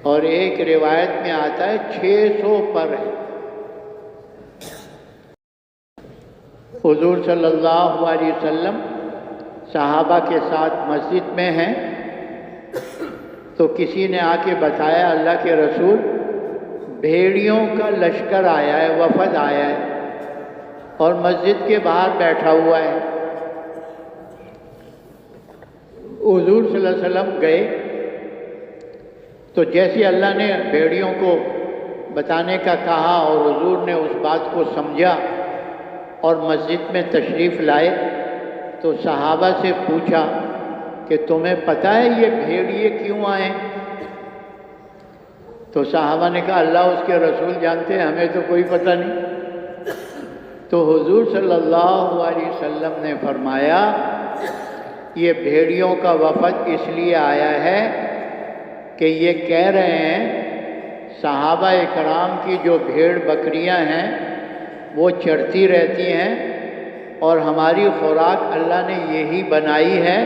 اور ایک روایت میں آتا ہے 600 پر ہے. حضور صلی اللہ علیہ وسلم صحابہ کے ساتھ مسجد میں ہیں، تو کسی نے آ کے بتایا اللہ کے رسول بھیڑیوں کا لشکر آیا ہے، وفد آیا ہے اور مسجد کے باہر بیٹھا ہوا ہے. حضور صلی اللہ علیہ وسلم گئے تو جیسے اللہ نے بھیڑیوں کو بتانے کا کہا اور حضور نے اس بات کو سمجھا اور مسجد میں تشریف لائے، تو صحابہ سے پوچھا کہ تمہیں پتہ ہے یہ بھیڑیے کیوں آئے؟ تو صحابہ نے کہا اللہ اس کے رسول جانتے ہیں، ہمیں تو کوئی پتہ نہیں. تو حضور صلی اللہ علیہ وسلم نے فرمایا یہ بھیڑیوں کا وفد اس لیے آیا ہے کہ یہ کہہ رہے ہیں صحابہ اکرام کی جو بھیڑ بکریاں ہیں وہ چرتی رہتی ہیں، اور ہماری خوراک اللہ نے یہی بنائی ہے،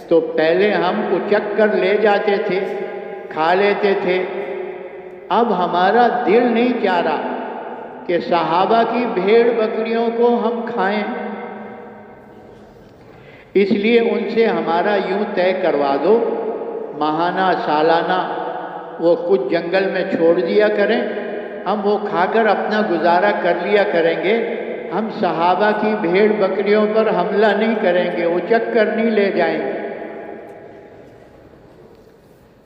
تو پہلے ہم اچک کر لے جاتے تھے، کھا لیتے تھے. اب ہمارا دل نہیں چاہ رہا کہ صحابہ کی بھیڑ بکریوں کو ہم کھائیں، اس لیے ان سے ہمارا یوں طے کروا دو، ماہانہ سالانہ وہ کچھ جنگل میں چھوڑ دیا کریں، ہم وہ کھا کر اپنا گزارا کر لیا کریں گے، ہم صحابہ کی بھیڑ بکریوں پر حملہ نہیں کریں گے، اچک کر نہیں لے جائیں گے.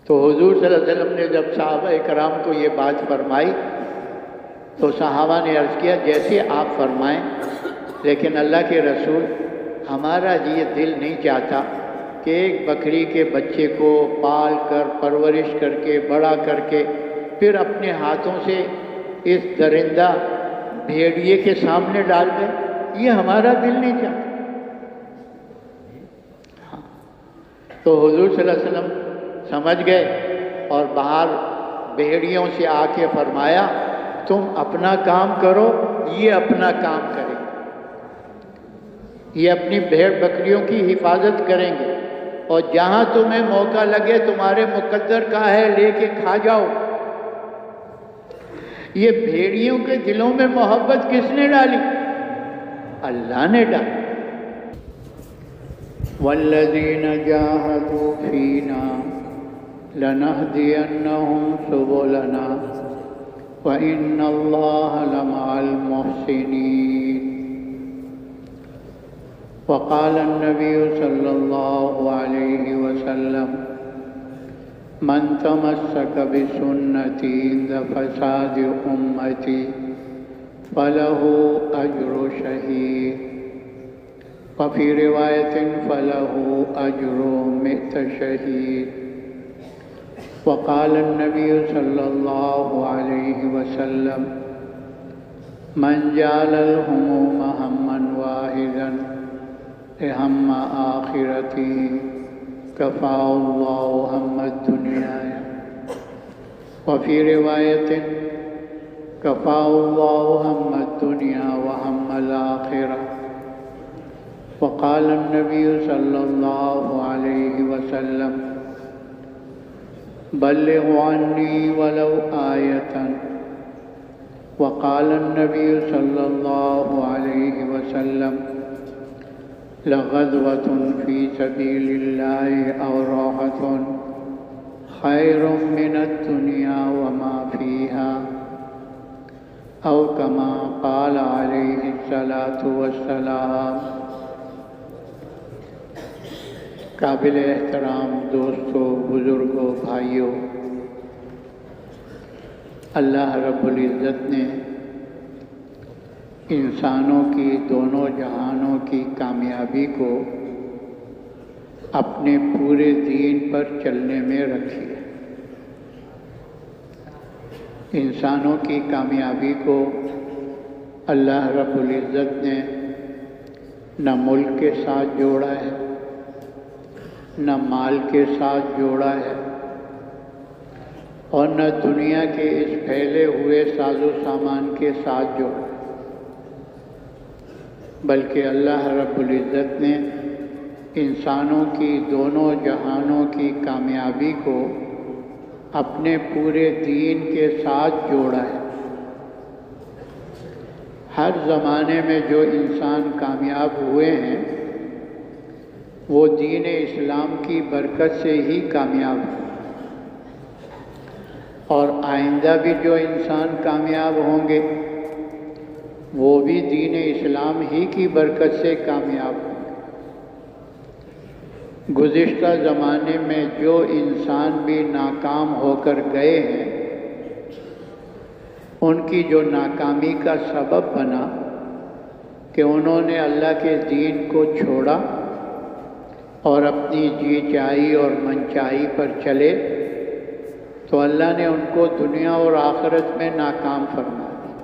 تو حضور صلی اللہ علیہ وسلم نے جب صحابہ کرام کو یہ بات فرمائی تو صحابہ نے عرض کیا جیسے آپ فرمائیں، لیکن اللہ کے رسول ہمارا یہ دل نہیں چاہتا کہ ایک بکری کے بچے کو پال کر پرورش کر کے بڑا کر کے پھر اپنے ہاتھوں سے اس درندہ بھیڑیے کے سامنے ڈال دیں، یہ ہمارا دل نہیں چاہتا. تو حضور صلی اللہ علیہ وسلم سمجھ گئے اور باہر بھیڑیوں سے آ کے فرمایا تم اپنا کام کرو، یہ اپنا کام کریں، یہ اپنی بھیڑ بکریوں کی حفاظت کریں گے، اور جہاں تمہیں موقع لگے تمہارے مقدر کا ہے لے کے کھا جاؤ. یہ بھیڑیوں کے دلوں میں محبت کس نے ڈالی؟ اللہ نے ڈالی. والذین جاہدوا فینا لنہدینہم سبلنا وإن اللہ لمع المحسنین. وقال النبی صلی اللہ علیہ وسلم من تمسک بسنتی عند فساد امتی فلہ اجر شہید وفی روایت فلہ اجر 100 شہید. وقال النبی صلی اللہ علیہ وسلم من جعل الہموم ہما واحدا ہم آخرتی کفاء اللہ ہم الدنیا. وفی روایت کفاء اللہ ہم الدنیا وہم الآخرہ. وقال النبی صلی اللہ علیہ وسلم بلغوا عني ولو آية. وقال النبي صلى الله عليه وسلم لغزوة في سبيل الله أو راحة خير من الدنيا وما فيها، أو كما قال عليه الصلاة والسلام. قابل احترام دوستوں، بزرگوں، بھائیوں، اللہ رب العزت نے انسانوں کی دونوں جہانوں کی کامیابی کو اپنے پورے دین پر چلنے میں رکھی ہے. انسانوں کی کامیابی کو اللہ رب العزت نے نہ ملک کے ساتھ جوڑا ہے، نہ مال کے ساتھ جوڑا ہے، اور نہ دنیا کے اس پھیلے ہوئے ساز و سامان کے ساتھ جوڑا، بلکہ اللہ رب العزت نے انسانوں کی دونوں جہانوں کی کامیابی کو اپنے پورے دین کے ساتھ جوڑا ہے. ہر زمانے میں جو انسان کامیاب ہوئے ہیں وہ دین اسلام کی برکت سے ہی کامیاب ہوئے، اور آئندہ بھی جو انسان کامیاب ہوں گے وہ بھی دین اسلام ہی کی برکت سے کامیاب ہوں گے. گزشتہ زمانے میں جو انسان بھی ناکام ہو کر گئے ہیں، ان کی جو ناکامی کا سبب بنا کہ انہوں نے اللہ کے دین کو چھوڑا اور اپنی جی چاہی اور من چاہی پر چلے، تو اللہ نے ان کو دنیا اور آخرت میں ناکام فرما دیا.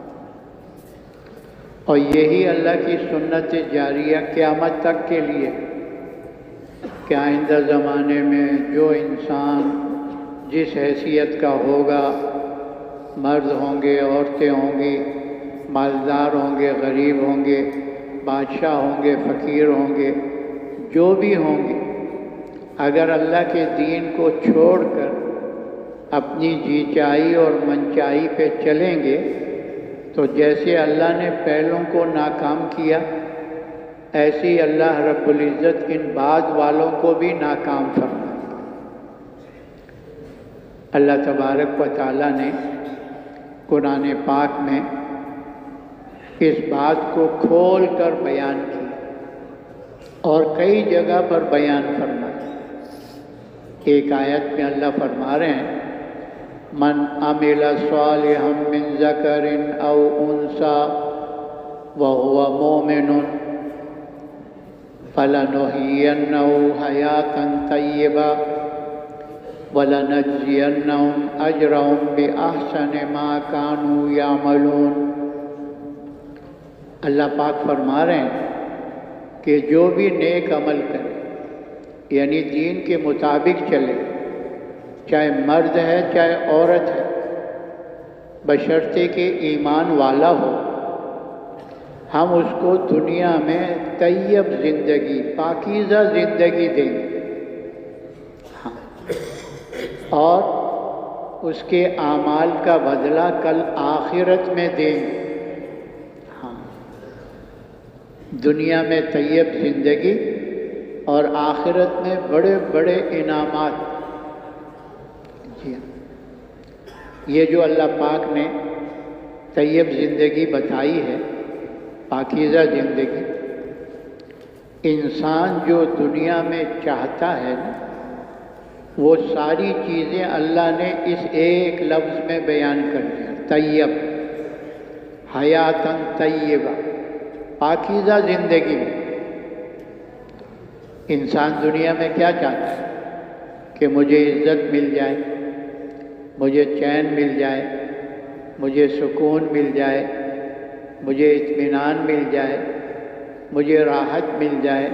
اور یہی اللہ کی سنت جاریہ قیامت تک کے لیے کہ آئندہ زمانے میں جو انسان جس حیثیت کا ہوگا، مرد ہوں گے، عورتیں ہوں گی، مالدار ہوں گے، غریب ہوں گے، بادشاہ ہوں گے، فقیر ہوں گے، جو بھی ہوں گے، اگر اللہ کے دین کو چھوڑ کر اپنی جی چاہی اور من چاہی پہ چلیں گے تو جیسے اللہ نے پہلوں کو ناکام کیا، ایسے ہی اللہ رب العزت ان بعد والوں کو بھی ناکام فرمائے. اللہ تبارک و تعالیٰ نے قرآن پاک میں اس بات کو کھول کر بیان کیا اور کئی جگہ پر بیان فرمایا. ایک آیت میں اللہ فرما رہے ہیں من عمل صالحا من ذکر او انثى وهو مؤمن فلنحيينه حياة طيبة ولنجزينهم أجرهم بأحسن ما كانوا يعملون. اللہ پاک فرما رہے ہیں کہ جو بھی نیک عمل کرے، یعنی دین کے مطابق چلے، چاہے مرد ہے چاہے عورت ہے، بشرطے کہ ایمان والا ہو، ہم اس کو دنیا میں طیب زندگی، پاکیزہ زندگی دیں گے، ہاں، اور اس کے اعمال کا بدلہ کل آخرت میں دیں گے. دنیا میں طیب زندگی اور آخرت میں بڑے بڑے انعامات. جی ہاں، یہ جو اللہ پاک نے طیب زندگی بتائی ہے، پاکیزہ زندگی، انسان جو دنیا میں چاہتا ہے نا، وہ ساری چیزیں اللہ نے اس ایک لفظ میں بیان کر دیا. طیب، حیاتاً طیبہ، پاکیزہ زندگی میں. انسان دنیا میں کیا چاہتا ہے کہ مجھے عزت مل جائے، مجھے چین مل جائے، مجھے سکون مل جائے، مجھے اطمینان مل جائے، مجھے راحت مل جائے،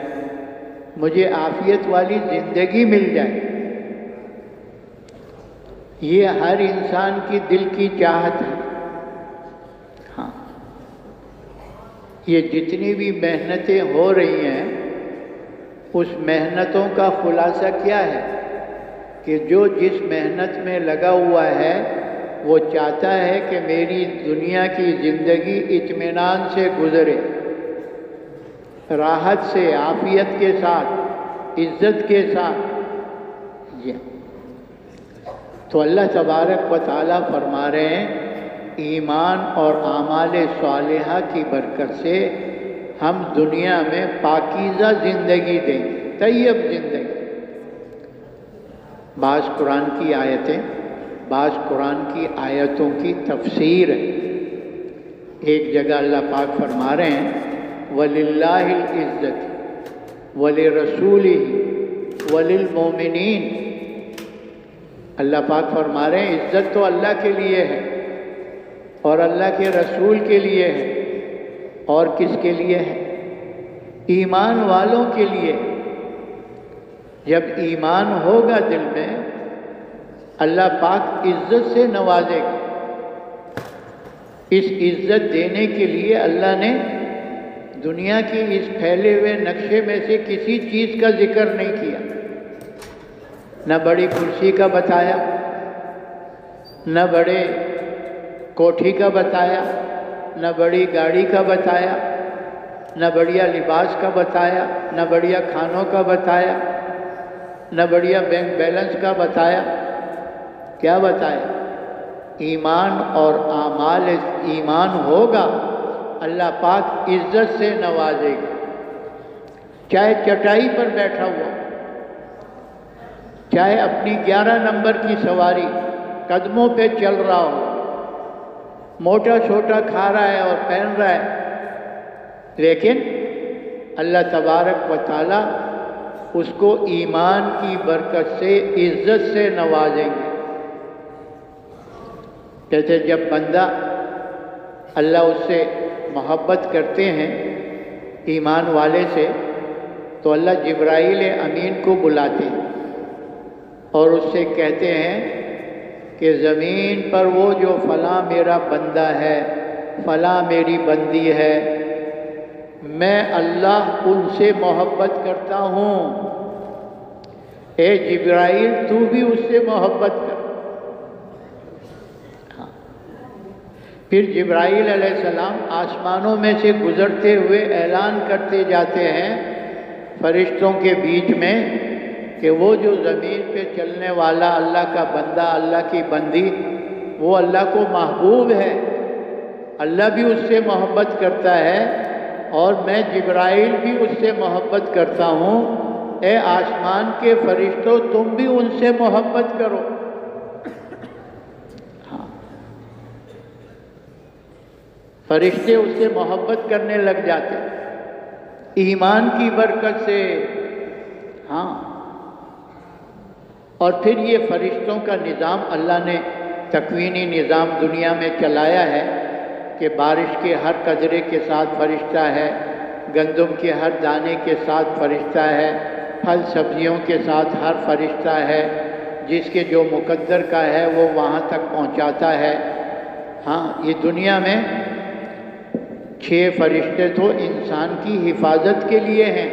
مجھے عافیت والی زندگی مل جائے. یہ ہر انسان کی دل کی چاہت ہے. ہاں، یہ جتنی بھی محنتیں ہو رہی ہیں، اس محنتوں کا خلاصہ کیا ہے کہ جو جس محنت میں لگا ہوا ہے وہ چاہتا ہے کہ میری دنیا کی زندگی اطمینان سے گزرے، راحت سے، عافیت کے ساتھ، عزت کے ساتھ۔ تو اللہ تبارک و تعالیٰ فرما رہے ہیں ایمان اور اعمال صالحہ کی برکت سے ہم دنیا میں پاکیزہ زندگی دیں گے، طیب زندگی۔ بعض قرآن کی آیتیں، بعض قرآن کی آیتوں کی تفسیر ہے۔ ایک جگہ اللہ پاک فرما رہے ہیں وَلِلَّهِ الْعِزَّةُ وَلِرَسُولِهِ وَلِلْمُؤْمِنِينَ۔ اللہ پاک فرما رہے ہیں عزت تو اللہ کے لیے ہے اور اللہ کے رسول کے لیے ہے، اور کس کے لیے ہے؟ ایمان والوں کے لیے۔ جب ایمان ہوگا دل میں، اللہ پاک عزت سے نوازے گا۔ اس عزت دینے کے لیے اللہ نے دنیا کی اس پھیلے ہوئے نقشے میں سے کسی چیز کا ذکر نہیں کیا، نہ بڑی کرسی کا بتایا، نہ بڑے کوٹھی کا بتایا، نہ بڑی گاڑی کا بتایا، نہ بڑھیا لباس کا بتایا، نہ بڑھیا کھانوں کا بتایا، نہ بڑھیا بینک بیلنس کا بتایا۔ کیا بتایا؟ ایمان اور اعمال۔ ایمان ہوگا اللہ پاک عزت سے نوازے گا، چاہے چٹائی پر بیٹھا ہوا، چاہے اپنی 11 نمبر کی سواری قدموں پہ چل رہا ہو، موٹا چھوٹا کھا رہا ہے اور پہن رہا ہے، لیکن اللہ تبارک و تعالیٰ اس کو ایمان کی برکت سے عزت سے نوازیں گے۔ کہتے جب بندہ اللہ اس سے محبت کرتے ہیں ایمان والے سے، تو اللہ جبرائیل امین کو بلاتے ہیں اور اس سے کہتے ہیں کہ زمین پر وہ جو فلاں میرا بندہ ہے، فلاں میری بندی ہے، میں اللہ ان سے محبت کرتا ہوں، اے جبرائیل تو بھی اس سے محبت کر۔ پھر جبرائیل علیہ السلام آسمانوں میں سے گزرتے ہوئے اعلان کرتے جاتے ہیں فرشتوں کے بیچ میں کہ وہ جو زمین پہ چلنے والا اللہ کا بندہ، اللہ کی بندی، وہ اللہ کو محبوب ہے، اللہ بھی اس سے محبت کرتا ہے، اور میں جبرائیل بھی اس سے محبت کرتا ہوں، اے آسمان کے فرشتوں تم بھی ان سے محبت کرو۔ ہاں، فرشتے اس سے محبت کرنے لگ جاتے ایمان کی برکت سے۔ ہاں، اور پھر یہ فرشتوں کا نظام اللہ نے تکوینی نظام دنیا میں چلایا ہے کہ بارش کے ہر قطرے کے ساتھ فرشتہ ہے، گندم کے ہر دانے کے ساتھ فرشتہ ہے، پھل سبزیوں کے ساتھ ہر فرشتہ ہے، جس کے جو مقدر کا ہے وہ وہاں تک پہنچاتا ہے۔ ہاں، یہ دنیا میں 6 فرشتے تو انسان کی حفاظت کے لیے ہیں۔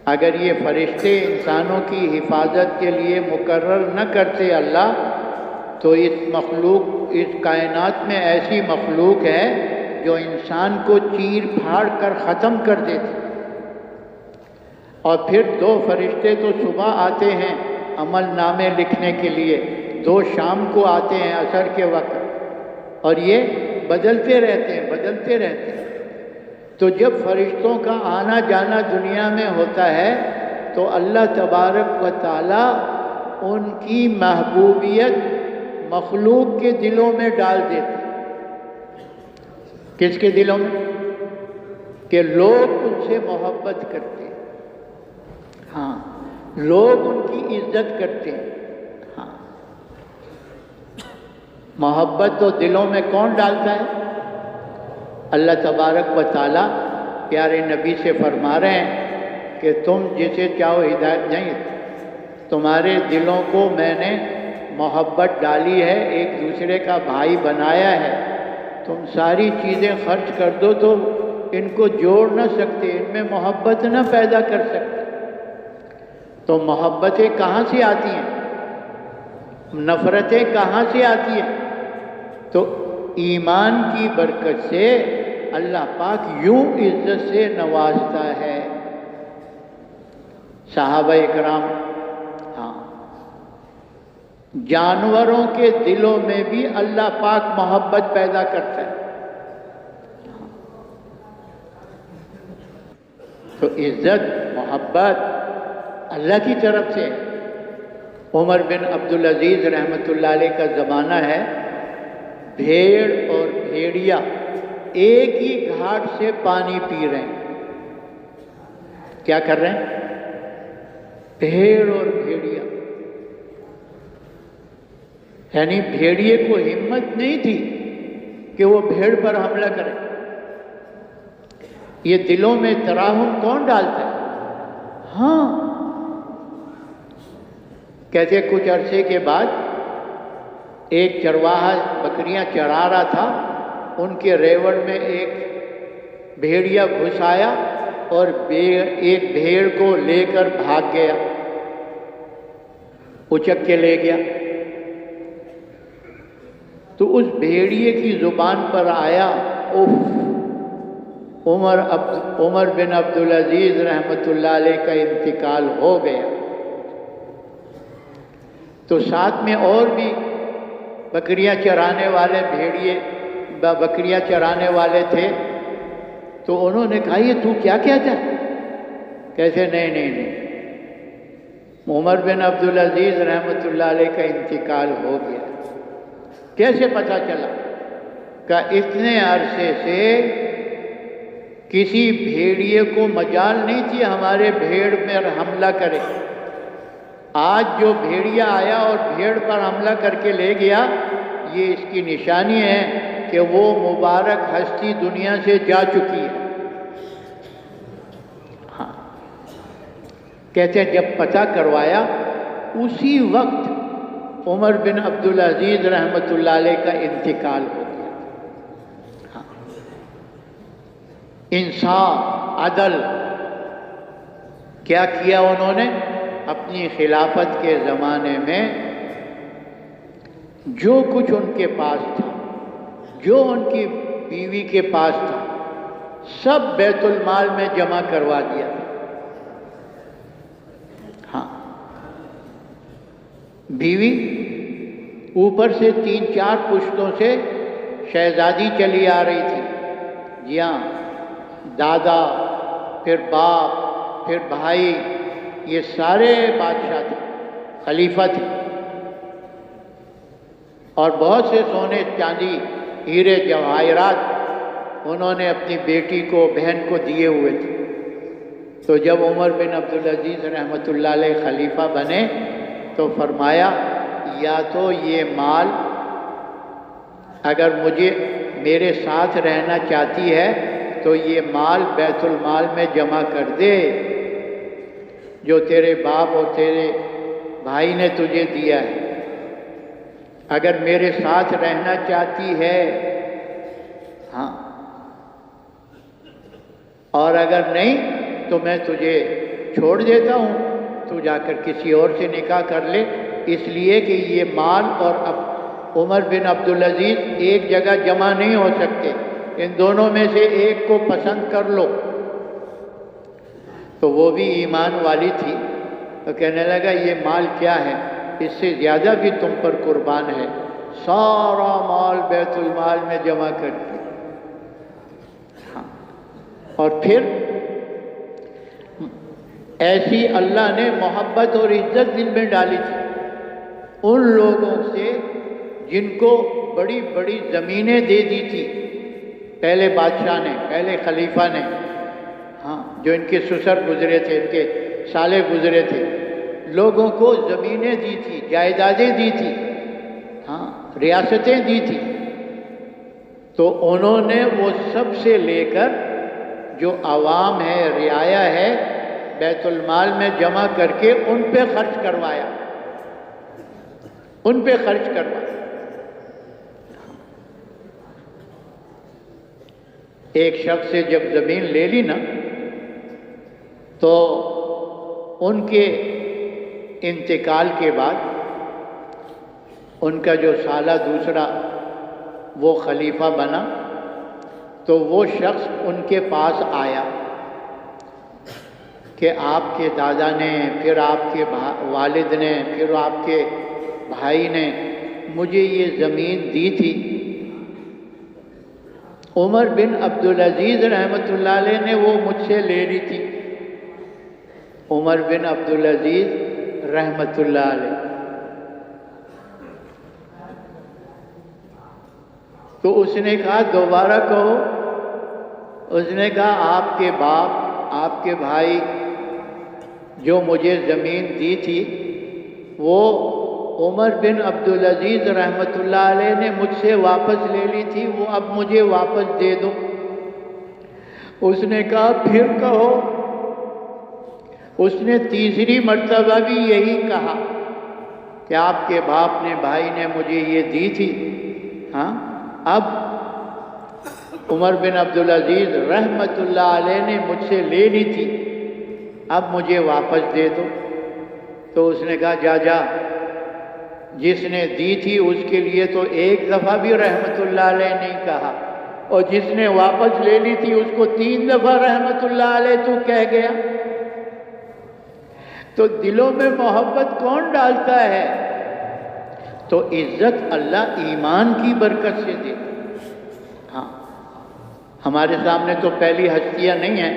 اگر یہ فرشتے انسانوں کی حفاظت کے لیے مقرر نہ کرتے اللہ، تو اس کائنات میں ایسی مخلوق ہے جو انسان کو چیر پھاڑ کر ختم کر دیتی۔ اور پھر 2 فرشتے تو صبح آتے ہیں عمل نامے لکھنے کے لیے، 2 شام کو آتے ہیں عصر کے وقت، اور یہ بدلتے رہتے ہیں۔ تو جب فرشتوں کا آنا جانا دنیا میں ہوتا ہے تو اللہ تبارک و تعالیٰ ان کی محبوبیت مخلوق کے دلوں میں ڈال دیتے۔ کس کے دلوں میں؟ کہ لوگ ان سے محبت کرتے ہیں۔ ہاں، لوگ ان کی عزت کرتے ہیں۔ ہاں، محبت تو دلوں میں کون ڈالتا ہے؟ اللہ تبارک و تعالیٰ پیارے نبی سے فرما رہے ہیں کہ تم جسے چاہو ہدایت نہیں، تمہارے دلوں کو میں نے محبت ڈالی ہے، ایک دوسرے کا بھائی بنایا ہے، تم ساری چیزیں خرچ کر دو تو ان کو جوڑ نہ سکتے، ان میں محبت نہ پیدا کر سکتے۔ تو محبتیں کہاں سے آتی ہیں؟ نفرتیں کہاں سے آتی ہیں؟ تو ایمان کی برکت سے اللہ پاک یوں عزت سے نوازتا ہے۔ صحابہ اکرام، ہاں، جانوروں کے دلوں میں بھی اللہ پاک محبت پیدا کرتا ہے۔ تو عزت، محبت اللہ کی طرف سے۔ عمر بن عبدالعزیز رحمۃ اللہ علیہ کا زمانہ ہے، بھیڑ اور بھیڑیا ایک ہی گھاٹ سے پانی پی رہے ہیں۔ کیا کر رہے ہیں؟ بھیڑ اور بھیڑیا، یعنی بھیڑیے کو ہمت نہیں تھی کہ وہ بھیڑ پر حملہ کرے۔ یہ دلوں میں تراہم کون ڈالتا ہے؟ ہاں، کہتے کچھ عرصے کے بعد ایک چرواہا بکریاں چرا رہا تھا، ان کے ریوڑ میں ایک بھیڑیا گھس آیا اور ایک بھیڑ کو لے کر بھاگ گیا، اچک کے لے گیا۔ تو اس بھیڑیے کی زبان پر آیا، اف، عمر بن عبدالعزیز رحمۃ اللہ علیہ کا انتقال ہو گیا۔ تو ساتھ میں اور بھی بکریاں چرانے والے بکریاں چرانے والے تھے، تو انہوں نے کہا یہ تو کیا کہتا ہے؟ کیسے نہیں، عمر بن عبدالعزیز رحمۃ اللہ علیہ کا انتقال ہو گیا۔ کیسے پتہ چلا؟ کہ اتنے عرصے سے کسی بھیڑیے کو مجال نہیں تھی ہمارے بھیڑ میں حملہ کرے۔ آج جو بھیڑیا آیا اور بھیڑ پر حملہ کر کے لے گیا، یہ اس کی نشانی ہے کہ وہ مبارک ہستی دنیا سے جا چکی ہے۔ ہاں، کہتے ہیں جب پتہ کروایا اسی وقت عمر بن عبدالعزیز رحمۃ اللہ علیہ کا انتقال ہو گیا۔ ہاں، انصاف، عدل کیا کیا انہوں نے؟ اپنی خلافت کے زمانے میں جو کچھ ان کے پاس تھا، جو ان کی بیوی کے پاس تھا، سب بیت المال میں جمع کروا دیا۔ ہاں، بیوی اوپر سے 3-4 پشتوں سے شہزادی چلی آ رہی تھی۔ جی ہاں، دادا، پھر باپ، پھر بھائی، یہ سارے بادشاہ تھے، خلیفہ تھے، اور بہت سے سونے چاندی ہیرے جواہرات انہوں نے اپنی بیٹی کو، بہن کو دیے ہوئے تھے۔ تو جب عمر بن عبدالعزیز رحمۃ اللہ علیہ خلیفہ بنے تو فرمایا یا تو یہ مال اگر میرے ساتھ رہنا چاہتی ہے تو یہ مال بیت المال میں جمع کر دے جو تیرے باپ اور تیرے بھائی نے تجھے دیا ہے۔ اگر میرے ساتھ رہنا چاہتی ہے، ہاں، اور اگر نہیں تو میں تجھے چھوڑ دیتا ہوں، تو جا کر کسی اور سے نکاح کر لے، اس لیے کہ یہ مال اور عمر بن عبدالعزیز ایک جگہ جمع نہیں ہو سکتے، ان دونوں میں سے ایک کو پسند کر لو۔ تو وہ بھی ایمان والی تھی، تو کہنے لگا یہ مال کیا ہے، اس سے زیادہ بھی تم پر قربان ہے، سارا مال بیت المال میں جمع کر کے۔ ہاں، اور پھر ایسی اللہ نے محبت اور عزت دل میں ڈالی تھی ان لوگوں سے جن کو بڑی بڑی زمینیں دے دی تھی پہلے بادشاہ نے، پہلے خلیفہ نے، ہاں، جو ان کے سسر گزرے تھے، ان کے سالے گزرے تھے، لوگوں کو زمینیں دی تھی، جائیدادیں دی تھی، ہاں، ریاستیں دی تھی۔ تو انہوں نے وہ سب سے لے کر جو عوام ہے، رعایا ہے، بیت المال میں جمع کر کے ان پہ خرچ کروایا، ان پہ خرچ کروایا۔ ایک شخص سے جب زمین لے لی نا تو ان کے انتقال کے بعد ان کا جو سالہ دوسرا وہ خلیفہ بنا، تو وہ شخص ان کے پاس آیا کہ آپ کے دادا نے، پھر آپ کے والد نے، پھر آپ کے بھائی نے مجھے یہ زمین دی تھی۔ عمر بن عبدالعزیز رحمۃ اللہ علیہ نے وہ مجھ سے لے لی تھی، عمر بن عبدالعزیز رحمۃ اللہ علیہ۔ تو اس نے کہا دوبارہ کہو۔ اس نے کہا آپ کے باپ، آپ کے بھائی جو مجھے زمین دی تھی وہ عمر بن عبدالعزیز رحمۃ اللہ علیہ نے مجھ سے واپس لے لی تھی، وہ اب مجھے واپس دے دو۔ اس نے کہا پھر کہو۔ اس نے تیسری مرتبہ بھی یہی کہا کہ آپ کے باپ نے، بھائی نے مجھے یہ دی تھی، ہاں اب عمر بن عبدالعزیز رحمۃ اللہ علیہ نے مجھ سے لے لی تھی، اب مجھے واپس دے دو۔ تو اس نے کہا جا جا، جس نے دی تھی اس کے لیے تو ایک دفعہ بھی رحمت اللہ علیہ نہیں کہا، اور جس نے واپس لے لی تھی اس کو 3 دفعہ رحمت اللہ علیہ تو کہہ گیا۔ تو دلوں میں محبت کون ڈالتا ہے؟ تو عزت اللہ ایمان کی برکت سے دے۔ ہاں، ہمارے سامنے تو پہلی ہستیاں نہیں ہیں،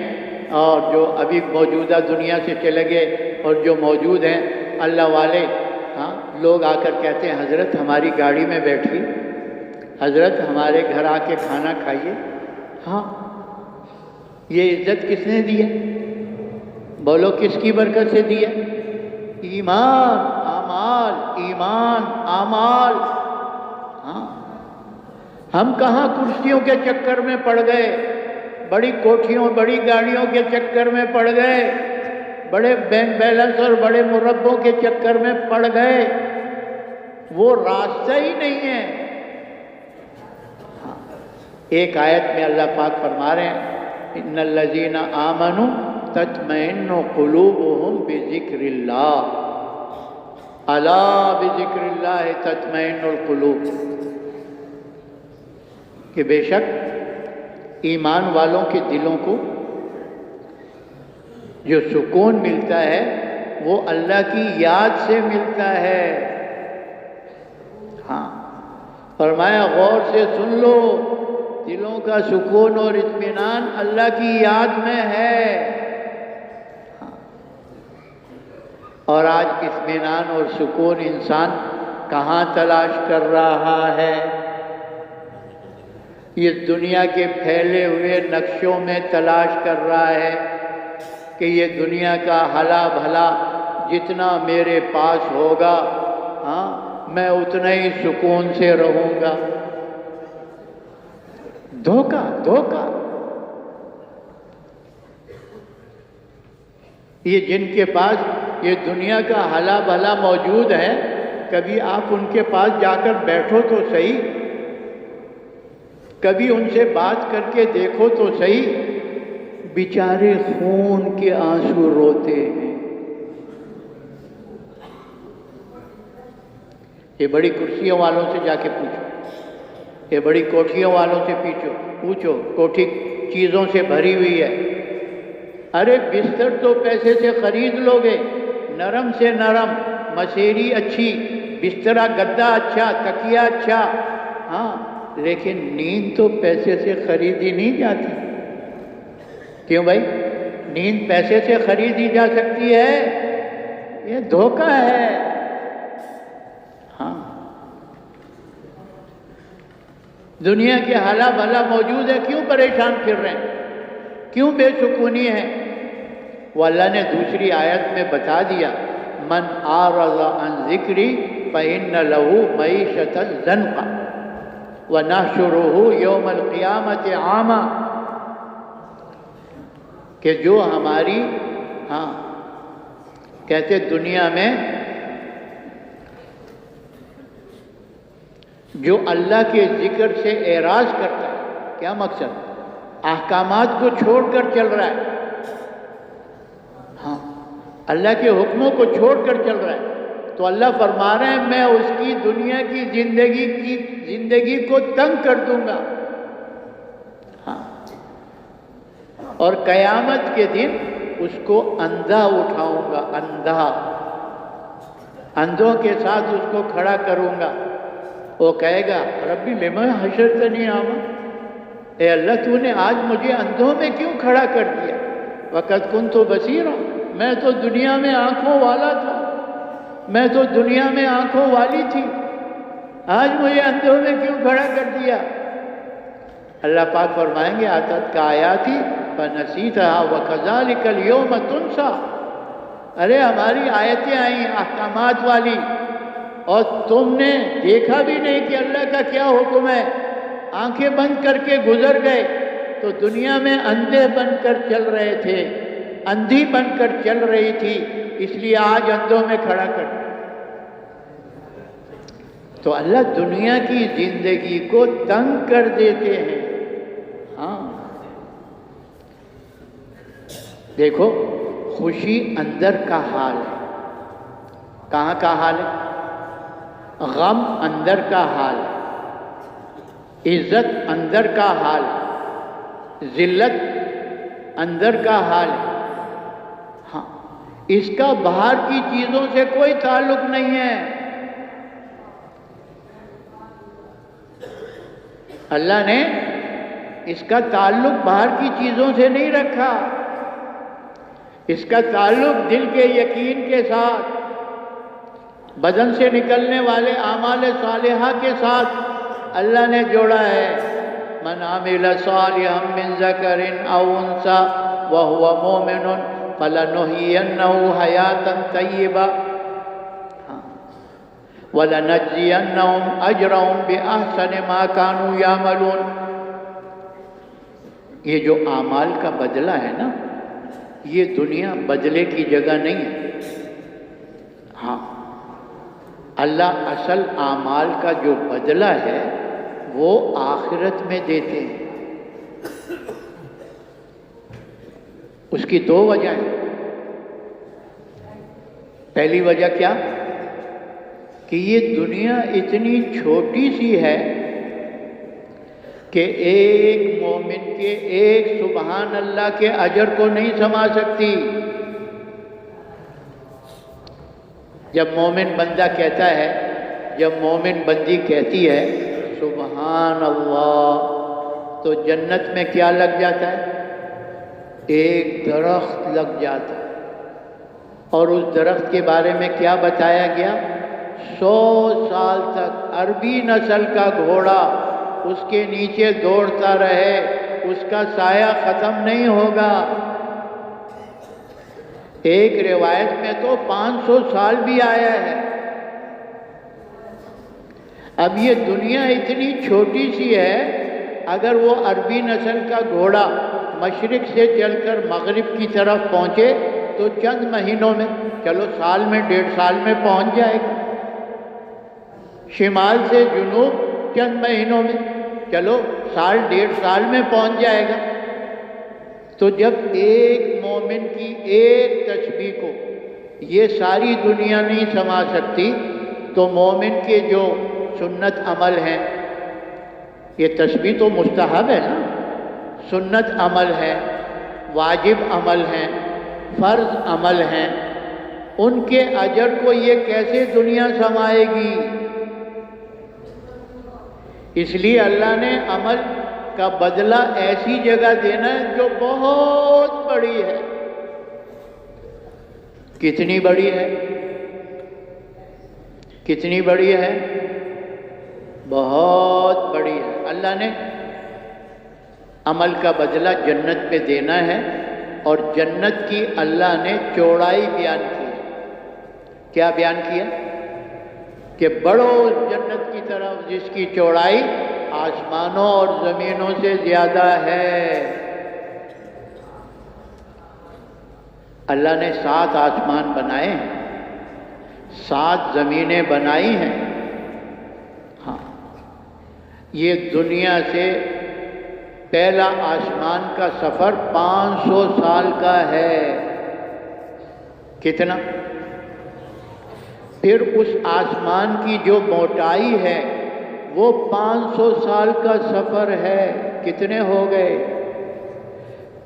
اور جو ابھی موجودہ دنیا سے چلے گئے اور جو موجود ہیں اللہ والے، ہاں لوگ آ کر کہتے ہیں حضرت ہماری گاڑی میں بیٹھیے، حضرت ہمارے گھر آ کے کھانا کھائیے۔ ہاں، یہ عزت کس نے دی ہے؟ بولو کس کی برکت سے دی ہے؟ ایمان، اعمال، ایمان، اعمال۔ ہاں، ہم کہاں کرسیوں کے چکر میں پڑ گئے، بڑی کوٹھیوں بڑی گاڑیوں کے چکر میں پڑ گئے، بڑے بینک بیلنس اور بڑے مربوں کے چکر میں پڑ گئے، وہ راستہ ہی نہیں ہے۔ ہاں، ایک آیت میں اللہ پاک فرما رہے ہیں ان الذین آمنوا تطمئن قلوبهم بذکر اللہ، الا بذکر اللہ تطمئن القلوب، کہ بے شک ایمان والوں کے دلوں کو جو سکون ملتا ہے وہ اللہ کی یاد سے ملتا ہے۔ ہاں، فرمایا غور سے سن لو، دلوں کا سکون اور اطمینان اللہ کی یاد میں ہے۔ ہاں، اور آج اطمینان اور سکون انسان کہاں تلاش کر رہا ہے؟ یہ دنیا کے پھیلے ہوئے نقشوں میں تلاش کر رہا ہے کہ یہ دنیا کا ہلا بھلا جتنا میرے پاس ہوگا، ہاں میں اتنا ہی سکون سے رہوں گا۔ دھوکہ دھوکہ۔ یہ جن کے پاس یہ دنیا کا ہلا بھلا موجود ہے، کبھی آپ ان کے پاس جا کر بیٹھو تو صحیح، کبھی ان سے بات کر کے دیکھو تو صحیح، بیچارے خون کے آنسو روتے ہیں۔ یہ بڑی کرسیوں والوں سے جا کے پوچھو، یہ بڑی کوٹھیوں والوں سے پوچھو، کوٹھی چیزوں سے بھری ہوئی ہے۔ ارے بستر تو پیسے سے خرید لو گے، نرم سے نرم، مسیری اچھی، بسترا گدا اچھا، تکیا اچھا، ہاں لیکن نیند تو پیسے سے خریدی نہیں جاتی۔ کیوں بھائی؟ نیند پیسے سے خریدی جا سکتی ہے؟ یہ دھوکہ ہے۔ ہاں، دنیا کے حالا بھلا موجود ہے، کیوں پریشان پھر رہے ہیں؟ کیوں بے سکونی ہے؟ وہ اللہ نے دوسری آیت میں بتا دیا من اعرض عن ذکری فإن له معیشۃ ضنکا وَنَحْشُرُهُ يَوْمَ الْقِيَامَةِ عَامًا، کہ جو ہماری، ہاں کہتے دنیا میں جو اللہ کے ذکر سے اعراض کرتا ہے، کیا مقصد؟ احکامات کو چھوڑ کر چل رہا ہے، ہاں اللہ کے حکموں کو چھوڑ کر چل رہا ہے، تو اللہ فرما رہے ہیں میں اس کی دنیا کی زندگی کو تنگ کر دوں گا. ہاں، اور قیامت کے دن اس کو اندھا اٹھاؤں گا، اندھوں کے ساتھ اس کو کھڑا کروں گا. وہ کہے گا ربی لما حشرتنی اعمی، اے اللہ تو نے آج مجھے اندھوں میں کیوں کھڑا کر دیا؟ وقت کنت بصیرا، میں تو دنیا میں آنکھوں والا تھا، میں تو دنیا میں آنکھوں والی تھی، آج مجھے اندھوں میں کیوں کھڑا کر دیا؟ اللہ پاک فرمائیں گے آتت کا آیاتی فنسیتھا وکذالک اليوم تنسا، ارے ہماری آیتیں آئیں احکامات والی اور تم نے دیکھا بھی نہیں کہ اللہ کا کیا حکم ہے، آنکھیں بند کر کے گزر گئے. تو دنیا میں اندھے بن کر چل رہے تھے، اندھی بن کر چل رہی تھی، اس لیے آج اندھوں میں کھڑا کر. تو اللہ دنیا کی زندگی کو تنگ کر دیتے ہیں. ہاں دیکھو، خوشی اندر کا حال ہے. کہاں کا حال ہے؟ غم اندر کا حال ہے، عزت اندر کا حال ہے، ذلت اندر کا حال ہے. ہاں، اس کا باہر کی چیزوں سے کوئی تعلق نہیں ہے. اللہ نے اس کا تعلق باہر کی چیزوں سے نہیں رکھا، اس کا تعلق دل کے یقین کے ساتھ، بدن سے نکلنے والے اعمال صالحہ کے ساتھ اللہ نے جوڑا ہے. من عمل صالحا من ذکر او انثى وهو مؤمن فلنحيينه حیاة طیبہ وَلَنَجْزِيَنَّهُمْ أَجْرَهُمْ بِأَحْسَنِ مَا كَانُوا يَعْمَلُونَ. یہ جو اعمال کا بدلہ ہے نا، یہ دنیا بدلے کی جگہ نہیں ہے. ہاں، اللہ اصل اعمال کا جو بدلہ ہے وہ آخرت میں دیتے ہیں. اس کی دو وجہ ہیں. پہلی وجہ کیا کہ یہ دنیا اتنی چھوٹی سی ہے کہ ایک مومن کے ایک سبحان اللہ کے اجر کو نہیں سما سکتی. جب مومن بندہ کہتا ہے، جب مومن بندی کہتی ہے سبحان اللہ، تو جنت میں کیا لگ جاتا ہے؟ ایک درخت لگ جاتا ہے. اور اس درخت کے بارے میں کیا بتایا گیا؟ 100 سال تک عربی نسل کا گھوڑا اس کے نیچے دوڑتا رہے، اس کا سایہ ختم نہیں ہوگا. ایک روایت میں تو 500 سال بھی آیا ہے. اب یہ دنیا اتنی چھوٹی سی ہے، اگر وہ عربی نسل کا گھوڑا مشرق سے چل کر مغرب کی طرف پہنچے تو چند مہینوں میں، چلو سال میں 1.5 سال میں پہنچ جائے گا. شمال سے جنوب چند مہینوں میں، چلو سال 1.5 سال میں پہنچ جائے گا. تو جب ایک مومن کی ایک تسبیح کو یہ ساری دنیا نہیں سما سکتی، تو مومن کے جو سنت عمل ہیں، یہ تسبیح تو مستحب ہے نا، سنت عمل ہے، واجب عمل ہیں، فرض عمل ہیں، ان کے اجر کو یہ کیسے دنیا سمائے گی؟ اس لیے اللہ نے عمل کا بدلہ ایسی جگہ دینا ہے جو بہت بڑی ہے. کتنی بڑی ہے؟ کتنی بڑی ہے؟ بہت بڑی ہے. اللہ نے عمل کا بدلہ جنت پہ دینا ہے، اور جنت کی اللہ نے چوڑائی بیان کی ہے. کیا بیان کیا؟ کہ بڑھو جنت کی طرف جس کی چوڑائی آسمانوں اور زمینوں سے زیادہ ہے. اللہ نے 7 آسمان بنائے ہیں، 7 زمینیں بنائی ہیں. ہاں، یہ دنیا سے پہلا آسمان کا سفر 500 سال کا ہے. کتنا؟ پھر اس آسمان کی جو موٹائی ہے وہ 500 سال کا سفر ہے، کتنے ہو گئے؟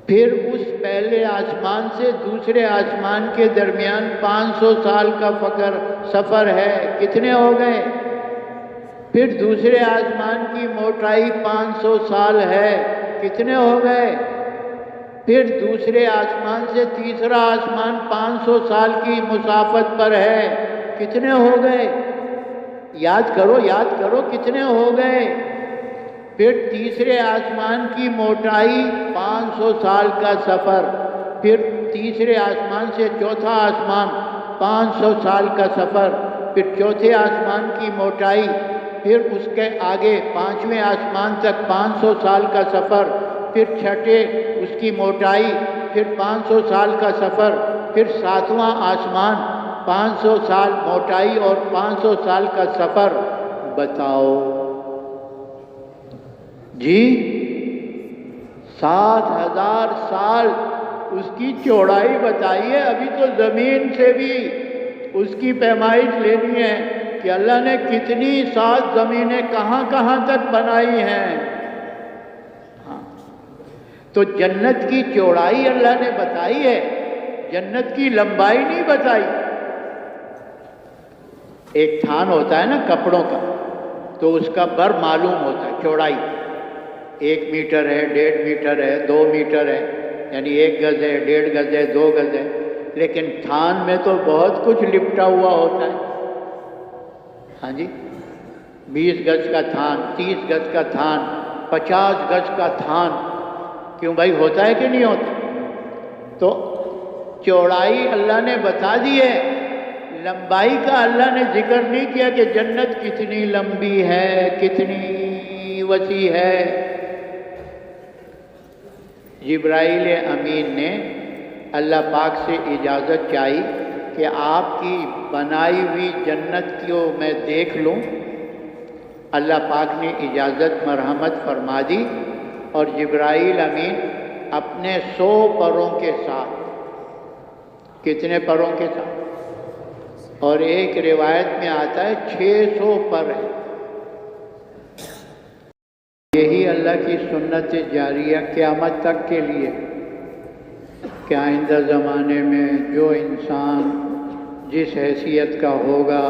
پھر اس پہلے آسمان سے دوسرے آسمان کے درمیان 500 سال کا سفر ہے، کتنے ہو گئے؟ پھر دوسرے آسمان کی موٹائی 500 سال ہے، کتنے ہو گئے؟ پھر دوسرے آسمان سے تیسرا آسمان 500 سال کی مسافت پر ہے، کتنے ہو گئے؟ یاد کرو کتنے ہو گئے؟ پھر تیسرے آسمان کی موٹائی 500 سال کا سفر، پھر تیسرے آسمان سے چوتھا آسمان 500 سال کا سفر، پھر چوتھے آسمان کی موٹائی، پھر اس کے آگے 5ویں آسمان تک 500 سال کا سفر، پھر چھٹے اس کی موٹائی، پھر 500 سال کا سفر، پھر 7واں آسمان 500 سال موٹائی اور 500 سال کا سفر۔ بتاؤ جی، 7,000 سال اس کی چوڑائی بتائیے۔ ابھی تو زمین سے بھی اس کی پیمائش لینی ہے کہ اللہ نے کتنی 7 زمینیں کہاں تک بنائی ہیں۔ ہاں، تو جنت کی چوڑائی اللہ نے بتائی ہے، جنت کی لمبائی نہیں بتائی۔ ایک تھان ہوتا ہے نا کپڑوں کا، تو اس کا بر معلوم ہوتا ہے، چوڑائی 1 میٹر ہے، 1.5 میٹر ہے، 2 میٹر ہے، یعنی 1 گز ہے، 1.5 گز ہے، 2 گز ہے۔ لیکن تھان میں تو بہت کچھ لپٹا ہوا ہوتا ہے۔ ہاں جی، 20 گز کا تھان، 30 گز کا تھان، 50 گز کا تھان، کیوں بھائی، ہوتا ہے کہ نہیں ہوتا؟ تو چوڑائی اللہ نے بتا دی ہے، لمبائی کا اللہ نے ذکر نہیں کیا کہ جنت کتنی لمبی ہے، کتنی وسیع ہے۔ جبرائیل امین نے اللہ پاک سے اجازت چاہی کہ آپ کی بنائی ہوئی جنت کو میں دیکھ لوں۔ اللہ پاک نے اجازت مرحمت فرما دی، اور جبرائیل امین اپنے 100 پروں کے ساتھ، کتنے پروں کے ساتھ؟ اور ایک روایت میں آتا ہے 600 پر ہے۔ یہی اللہ کی سنت جاریہ قیامت تک کے لیے کہ آئندہ زمانے میں جو انسان جس حیثیت کا ہوگا،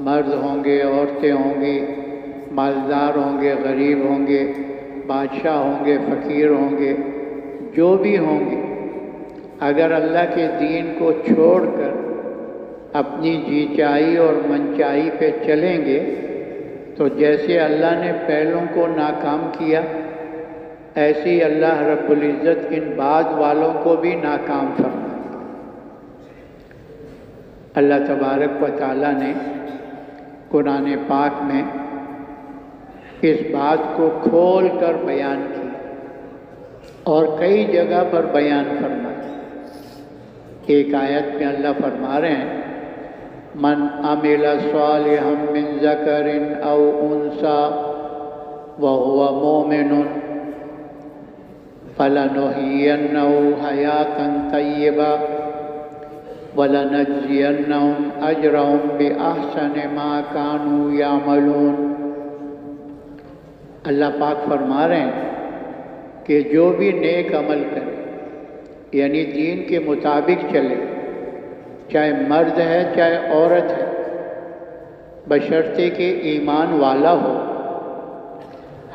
مرد ہوں گے، عورتیں ہوں گی، مالدار ہوں گے، غریب ہوں گے، بادشاہ ہوں گے، فقیر ہوں گے، جو بھی ہوں گے، اگر اللہ کے دین کو چھوڑ کر اپنی جی چاہی اور منچائی پہ چلیں گے تو جیسے اللہ نے پہلوں کو ناکام کیا، ایسے ہی اللہ رب العزت ان بعد والوں کو بھی ناکام فرمائے۔ اللہ تبارک و تعالیٰ نے قرآن پاک میں اس بات کو کھول کر بیان کی اور کئی جگہ پر بیان فرمایا۔ ایک آیت میں اللہ فرما رہے ہیں، من عمل صالحا من ذکر او انثی وهو مؤمن فلنحيينه حیاة طیبہ وَلَنَجْزِيَنَّهُمْ أَجْرَهُمْ بِأَحْسَنِ مَا كَانُوا يَعْمَلُونَ۔ اللہ پاک فرما رہے ہیں کہ جو بھی نیک عمل کرے، یعنی دین کے مطابق چلے، چاہے مرد ہے چاہے عورت ہے، بشرطے کہ ایمان والا ہو،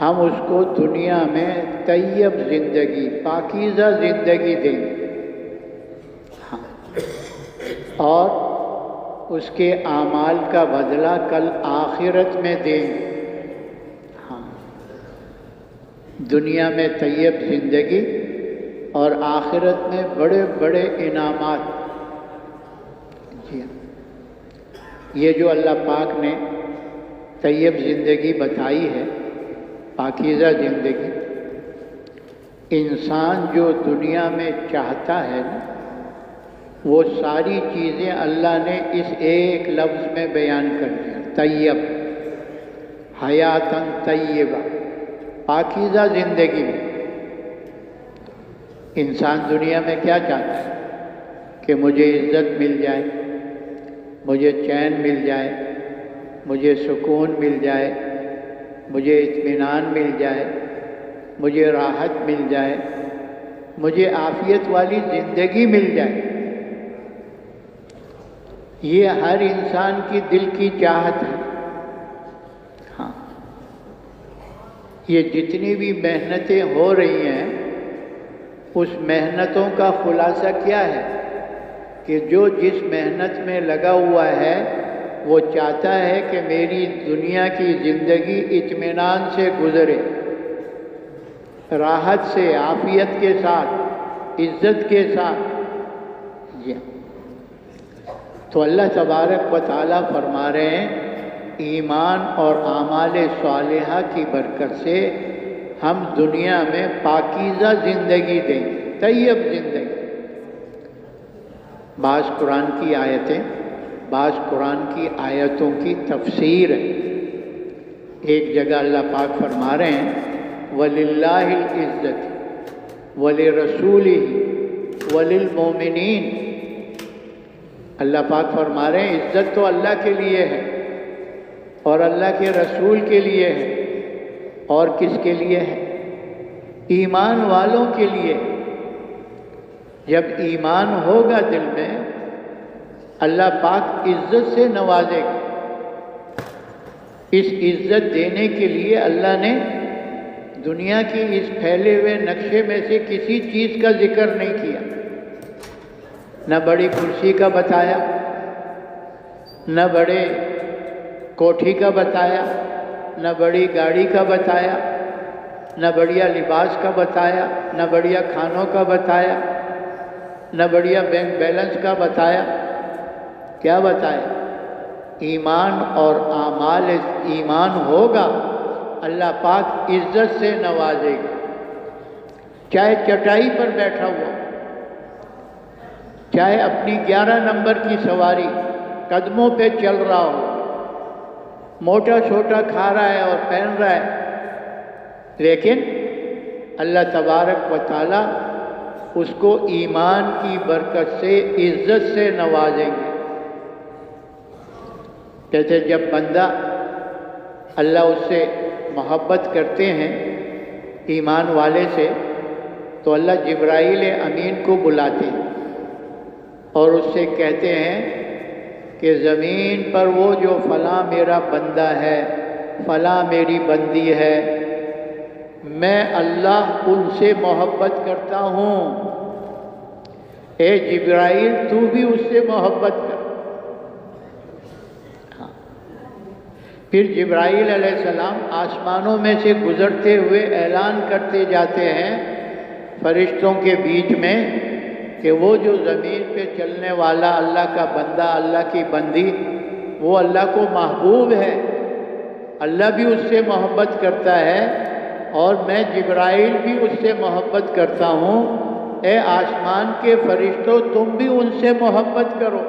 ہم اس کو دنیا میں طیب زندگی، پاکیزہ زندگی دیں گے، اور اس کے اعمال کا بدلہ کل آخرت میں دیں گے۔ دنیا میں طیب زندگی اور آخرت میں بڑے بڑے انعامات۔ یہ جو اللہ پاک نے طیب زندگی بتائی ہے، پاکیزہ زندگی، انسان جو دنیا میں چاہتا ہے نا، وہ ساری چیزیں اللہ نے اس ایک لفظ میں بیان کر دیا، طیب، حیاتاً طیبہ، پاکیزہ زندگی میں۔ انسان دنیا میں کیا چاہتا ہے؟ کہ مجھے عزت مل جائے، مجھے چین مل جائے، مجھے سکون مل جائے، مجھے اطمینان مل جائے، مجھے راحت مل جائے، مجھے عافیت والی زندگی مل جائے۔ یہ ہر انسان کی دل کی چاہت ہے۔ ہاں، یہ جتنی بھی محنتیں ہو رہی ہیں، اس محنتوں کا خلاصہ کیا ہے کہ جو جس محنت میں لگا ہوا ہے وہ چاہتا ہے کہ میری دنیا کی زندگی اطمینان سے گزرے، راحت سے، عافیت کے ساتھ، عزت کے ساتھ۔ تو اللہ تبارک و تعالیٰ فرما رہے ہیں ایمان اور اعمال صالحہ کی برکت سے ہم دنیا میں پاکیزہ زندگی دیں گے، طیب زندگی۔ بعض قرآن کی آیتیں، بعض قرآن کی آیتوں کی تفسیر ہے۔ ایک جگہ اللہ پاک فرما رہے ہیں وَلِلَّهِ الْعِزَّةُ وَلِرَسُولِهِ وَلِلْمُؤْمِنِينَ۔ اللہ پاک فرما رہے ہیں عزت تو اللہ کے لیے ہے اور اللہ کے رسول کے لیے ہے، اور کس کے لیے ہے؟ ایمان والوں کے لیے۔ جب ایمان ہوگا دل میں، اللہ پاک عزت سے نوازے گا۔ اس عزت دینے کے لیے اللہ نے دنیا کی اس پھیلے ہوئے نقشے میں سے کسی چیز کا ذکر نہیں کیا، نہ بڑی کرسی کا بتایا، نہ بڑے کوٹھی کا بتایا، نہ بڑی گاڑی کا بتایا، نہ بڑھیا لباس کا بتایا، نہ بڑھیا کھانوں کا بتایا، نہ بڑھیا بینک بیلنس کا بتایا۔ کیا بتایا؟ ایمان اور اعمال۔ ایمان ہوگا اللہ پاک عزت سے نوازے گا، چاہے چٹائی پر بیٹھا ہوا، چاہے اپنی 11 نمبر کی سواری قدموں پہ چل رہا ہو، موٹا چھوٹا کھا رہا ہے اور پہن رہا ہے، لیکن اللہ تبارک و تعالیٰ اس کو ایمان کی برکت سے عزت سے نوازیں گے۔ کہتے جب بندہ اللہ اس سے محبت کرتے ہیں ایمان والے سے، تو اللہ جبرائیل امین کو بلاتے ہیں اور اس سے کہتے ہیں کہ زمین پر وہ جو فلاں میرا بندہ ہے، فلاں میری بندی ہے، میں اللہ ان سے محبت کرتا ہوں، اے جبرائیل تو بھی اس سے محبت کر۔ پھر جبرائیل علیہ السلام آسمانوں میں سے گزرتے ہوئے اعلان کرتے جاتے ہیں فرشتوں کے بیچ میں کہ وہ جو زمین پہ چلنے والا اللہ کا بندہ، اللہ کی بندی، وہ اللہ کو محبوب ہے، اللہ بھی اس سے محبت کرتا ہے، اور میں جبرائیل بھی اس سے محبت کرتا ہوں، اے آسمان کے فرشتوں تم بھی ان سے محبت کرو۔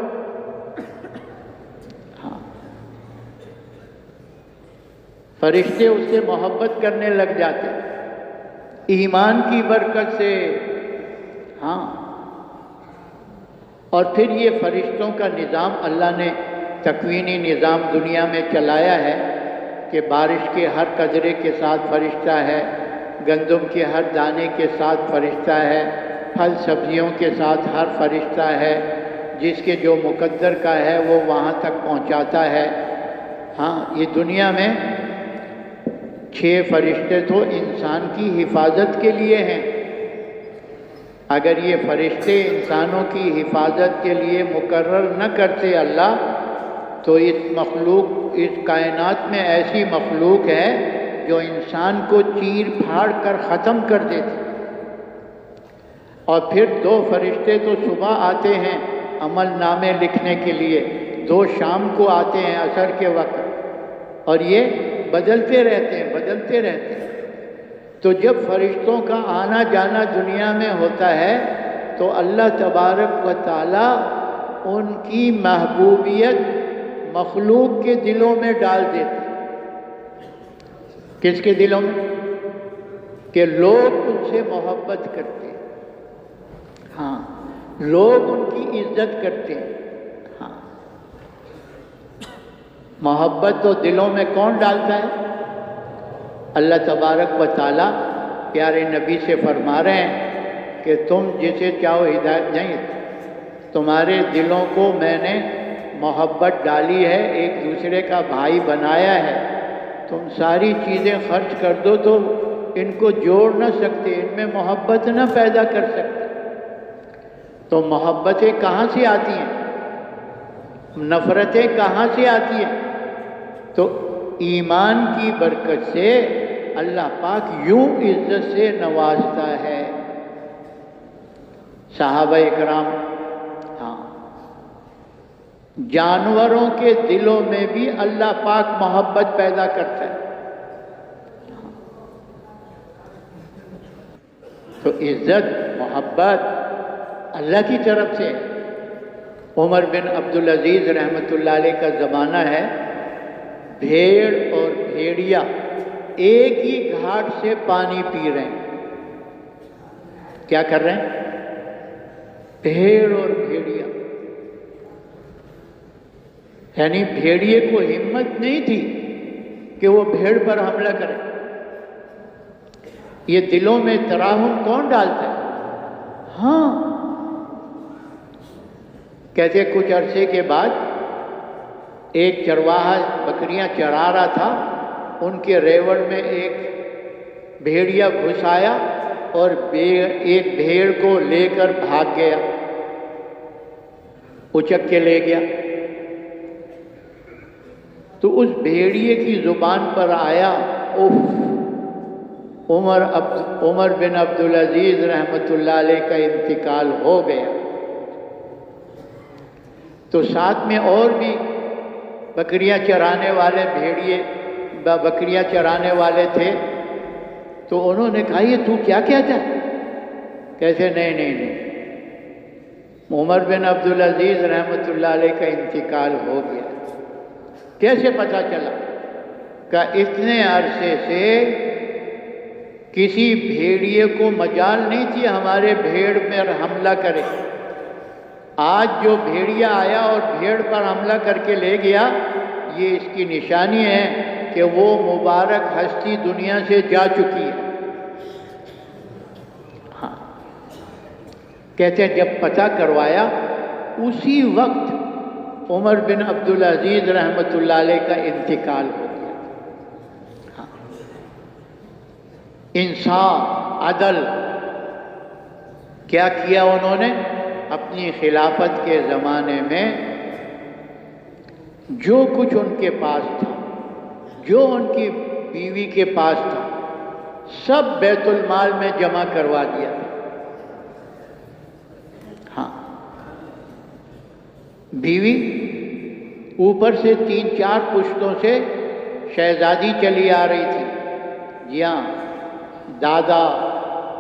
فرشتے اس سے محبت کرنے لگ جاتے ایمان کی برکت سے۔ ہاں، اور پھر یہ فرشتوں کا نظام اللہ نے تکوینی نظام دنیا میں چلایا ہے کہ بارش کے ہر قطرے کے ساتھ فرشتہ ہے، گندم کے ہر دانے کے ساتھ فرشتہ ہے، پھل سبزیوں کے ساتھ ہر فرشتہ ہے، جس کے جو مقدر کا ہے وہ وہاں تک پہنچاتا ہے۔ ہاں، یہ دنیا میں 6 فرشتے تو انسان کی حفاظت کے لیے ہیں۔ اگر یہ فرشتے انسانوں کی حفاظت کے لیے مقرر نہ کرتے اللہ، تو اس کائنات میں ایسی مخلوق ہے جو انسان کو چیر پھاڑ کر ختم کر دیتی۔ اور پھر 2 فرشتے تو صبح آتے ہیں عمل نامے لکھنے کے لیے، 2 شام کو آتے ہیں عصر کے وقت، اور یہ بدلتے رہتے ہیں۔ تو جب فرشتوں کا آنا جانا دنیا میں ہوتا ہے تو اللہ تبارک و تعالیٰ ان کی محبوبیت مخلوق کے دلوں میں ڈال دیتے۔ کس کے دلوں میں؟ کہ لوگ ان سے محبت کرتے۔ ہاں، لوگ ان کی عزت کرتے ہیں۔ ہاں، محبت تو دلوں میں کون ڈالتا ہے؟ اللہ تبارک و تعالیٰ پیارے نبی سے فرما رہے ہیں کہ تم جسے چاہو ہدایت نہیں، تمہارے دلوں کو میں نے محبت ڈالی ہے، ایک دوسرے کا بھائی بنایا ہے، تم ساری چیزیں خرچ کر دو تو ان کو جوڑ نہ سکتے، ان میں محبت نہ پیدا کر سکتے۔ تو محبتیں کہاں سے آتی ہیں؟ نفرتیں کہاں سے آتی ہیں؟ تو ایمان کی برکت سے اللہ پاک یوں عزت سے نوازتا ہے۔ صحابہ اکرام، ہاں، جانوروں کے دلوں میں بھی اللہ پاک محبت پیدا کرتا ہے۔ تو عزت، محبت اللہ کی طرف سے۔ عمر بن عبدالعزیز رحمۃ اللہ علیہ کا زمانہ ہے، بھیڑ اور بھیڑیا ایک ہی گھاٹ سے پانی پی رہے ہیں۔ کیا کر رہے ہیں؟ بھیڑ اور بھیڑیا، یعنی بھیڑیے کو ہمت نہیں تھی کہ وہ بھیڑ پر حملہ کرے۔ یہ دلوں میں تراہم کون ڈالتا ہے؟ ہاں، کہتے کچھ عرصے کے بعد ایک چرواہا بکریاں چرا رہا تھا، ان کے ریوڑ میں ایک بھیڑیا گھس آیا اور ایک بھیڑ کو لے کر بھاگ گیا، اچک کے لے گیا۔ تو اس بھیڑیے کی زبان پر آیا، اف، عمر بن عبدالعزیز رحمۃ اللہ علیہ کا انتقال ہو گیا۔ تو ساتھ میں اور بھی بکریاں چرانے والے بکریاں چرانے والے تھے، تو انہوں نے کہا یہ تو کیا کہتا ہے؟ کیسے نہیں، عمر بن عبدالعزیز رحمۃ اللہ علیہ کا انتقال ہو گیا۔ کیسے پتہ چلا؟ کہ اتنے عرصے سے کسی بھیڑیے کو مجال نہیں تھی ہمارے بھیڑ پر حملہ کرے۔ آج جو بھیڑیا آیا اور بھیڑ پر حملہ کر کے لے گیا، یہ اس کی نشانی ہے کہ وہ مبارک ہستی دنیا سے جا چکی ہے۔ ہاں، کہتے ہیں جب پتہ کروایا اسی وقت عمر بن عبدالعزیز رحمۃ اللہ علیہ کا انتقال ہو گیا۔ ہاں، انصاف، عدل کیا کیا انہوں نے؟ اپنی خلافت کے زمانے میں جو کچھ ان کے پاس تھا، جو ان کی بیوی کے پاس تھا، سب بیت المال میں جمع کروا دیا۔ ہاں، بیوی اوپر سے 3-4 پشتوں سے شہزادی چلی آ رہی تھی، جی ہاں، دادا،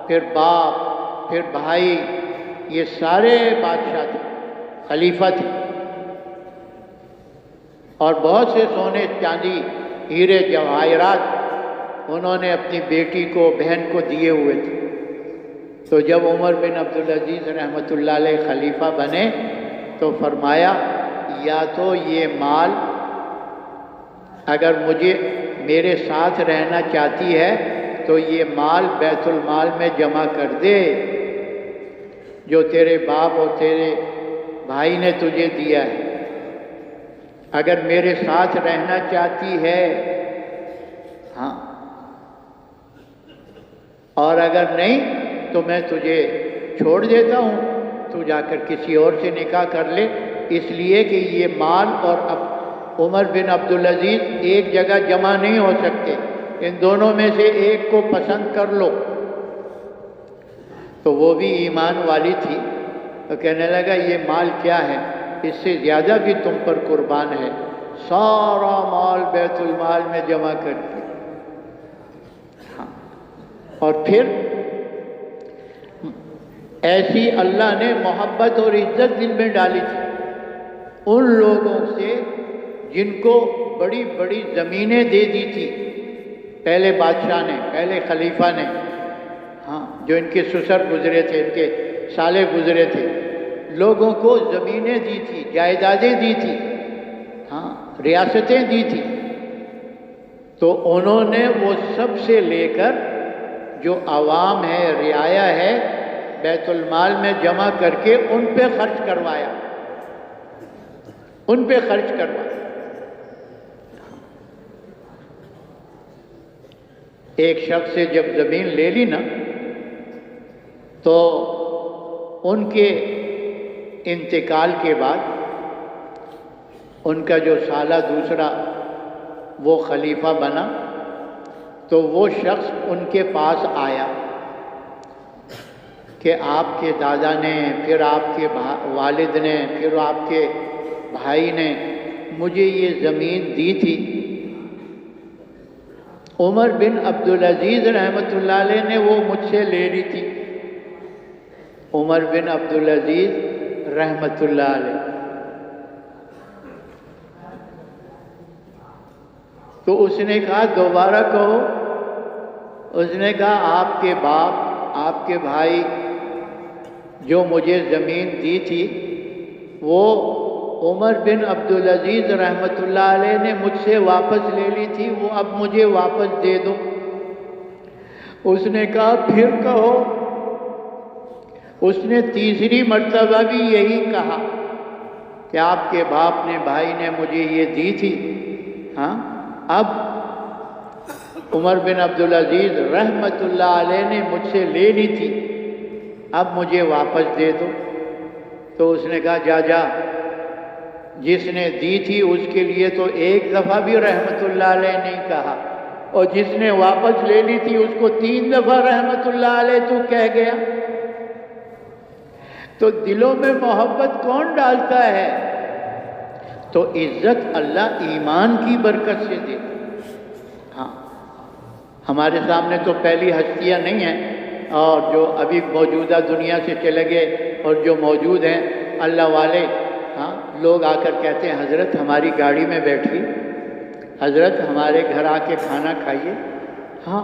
پھر باپ، پھر بھائی، یہ سارے بادشاہ تھے، خلیفہ تھے، اور بہت سے سونے چاندی ہیرے جواہرات انہوں نے اپنی بیٹی کو، بہن کو دیے ہوئے تھے۔ تو جب عمر بن عبدالعزیز رحمۃ اللہ علیہ خلیفہ بنے تو فرمایا یا تو یہ مال اگر میرے ساتھ رہنا چاہتی ہے تو یہ مال بیت المال میں جمع کر دے جو تیرے باپ اور تیرے بھائی نے تجھے دیا ہے۔ اگر میرے ساتھ رہنا چاہتی ہے، ہاں، اور اگر نہیں تو میں تجھے چھوڑ دیتا ہوں، تو جا کر کسی اور سے نکاح کر لے، اس لیے کہ یہ مال اور عمر بن عبدالعزیز ایک جگہ جمع نہیں ہو سکتے، ان دونوں میں سے ایک کو پسند کر لو۔ تو وہ بھی ایمان والی تھی، تو کہنے لگا یہ مال کیا ہے، اس سے زیادہ بھی تم پر قربان ہے، سارا مال بیت المال میں جمع کر دیا۔ ہاں، اور پھر ایسی اللہ نے محبت اور عزت دل میں ڈالی تھی ان لوگوں سے جن کو بڑی بڑی زمینیں دے دی تھی پہلے بادشاہ نے، پہلے خلیفہ نے، ہاں، جو ان کے سسر گزرے تھے، ان کے سالے گزرے تھے، لوگوں کو زمینیں دی تھی، جائیدادیں دی تھی، ہاں ریاستیں دی تھی، تو انہوں نے وہ سب سے لے کر جو عوام ہے، رعایا ہے، بیت المال میں جمع کر کے ان پہ خرچ کروایا، ان پہ خرچ کروایا۔ ایک شخص سے جب زمین لے لی نا تو ان کے انتقال کے بعد ان کا جو سالہ دوسرا وہ خلیفہ بنا، تو وہ شخص ان کے پاس آیا کہ آپ کے دادا نے، پھر آپ کے والد نے، پھر آپ کے بھائی نے مجھے یہ زمین دی تھی۔ عمر بن عبدالعزیز رحمۃ اللہ علیہ نے وہ مجھ سے لے لی تھی، عمر بن عبدالعزیز رحمۃ اللہ علیہ۔ تو اس نے کہا دوبارہ کہو۔ اس نے کہا آپ کے باپ، آپ کے بھائی جو مجھے زمین دی تھی وہ عمر بن عبدالعزیز رحمۃ اللہ علیہ نے مجھ سے واپس لے لی تھی، وہ اب مجھے واپس دے دو۔ اس نے کہا پھر کہو۔ اس نے تیسری مرتبہ بھی یہی کہا کہ آپ کے باپ نے، بھائی نے مجھے یہ دی تھی، ہاں اب عمر بن عبدالعزیز رحمۃ اللہ علیہ نے مجھ سے لے لی تھی، اب مجھے واپس دے دو۔ تو اس نے کہا جا جا، جس نے دی تھی اس کے لیے تو ایک دفعہ بھی رحمت اللہ علیہ نہیں کہا، اور جس نے واپس لے لی تھی اس کو 3 دفعہ رحمت اللہ علیہ تو کہہ گیا۔ تو دلوں میں محبت کون ڈالتا ہے؟ تو عزت اللہ ایمان کی برکت سے دے۔ ہاں ہمارے سامنے تو پہلی ہستیاں نہیں ہیں، اور جو ابھی موجودہ دنیا سے چلے گئے اور جو موجود ہیں اللہ والے، ہاں لوگ آ کر کہتے ہیں حضرت ہماری گاڑی میں بیٹھیے، حضرت ہمارے گھر آ کے کھانا کھائیے۔ ہاں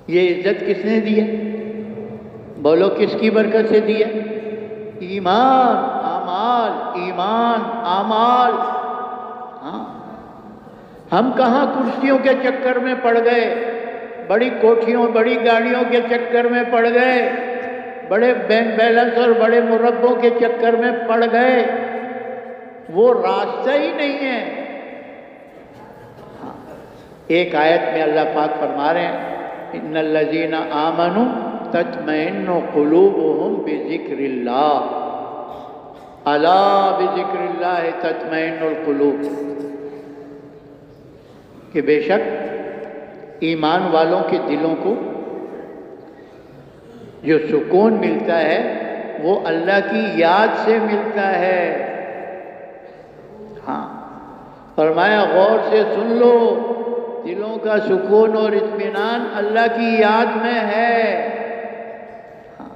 یہ عزت کس نے دی ہے؟ بولو کس کی برکت سے دی ہے؟ ایمان، اعمال، ایمان، اعمال۔ ہاں ہم کہاں کرسیوں کے چکر میں پڑ گئے، بڑی کوٹھیوں بڑی گاڑیوں کے چکر میں پڑ گئے، بڑے بینک بیلنس اور بڑے مربوں کے چکر میں پڑ گئے، وہ راستہ ہی نہیں ہے۔ ہاں ایک آیت میں اللہ پاک فرما رہے ہیں ان الذین آمنوا تطمئن قلوبهم بذکر اللہ، الا بذکر اللہ تطمئن القلوب، کہ بے شک ایمان والوں کے دلوں کو جو سکون ملتا ہے وہ اللہ کی یاد سے ملتا ہے۔ ہاں فرمایا غور سے سن لو، دلوں کا سکون اور اطمینان اللہ کی یاد میں ہے۔ ہاں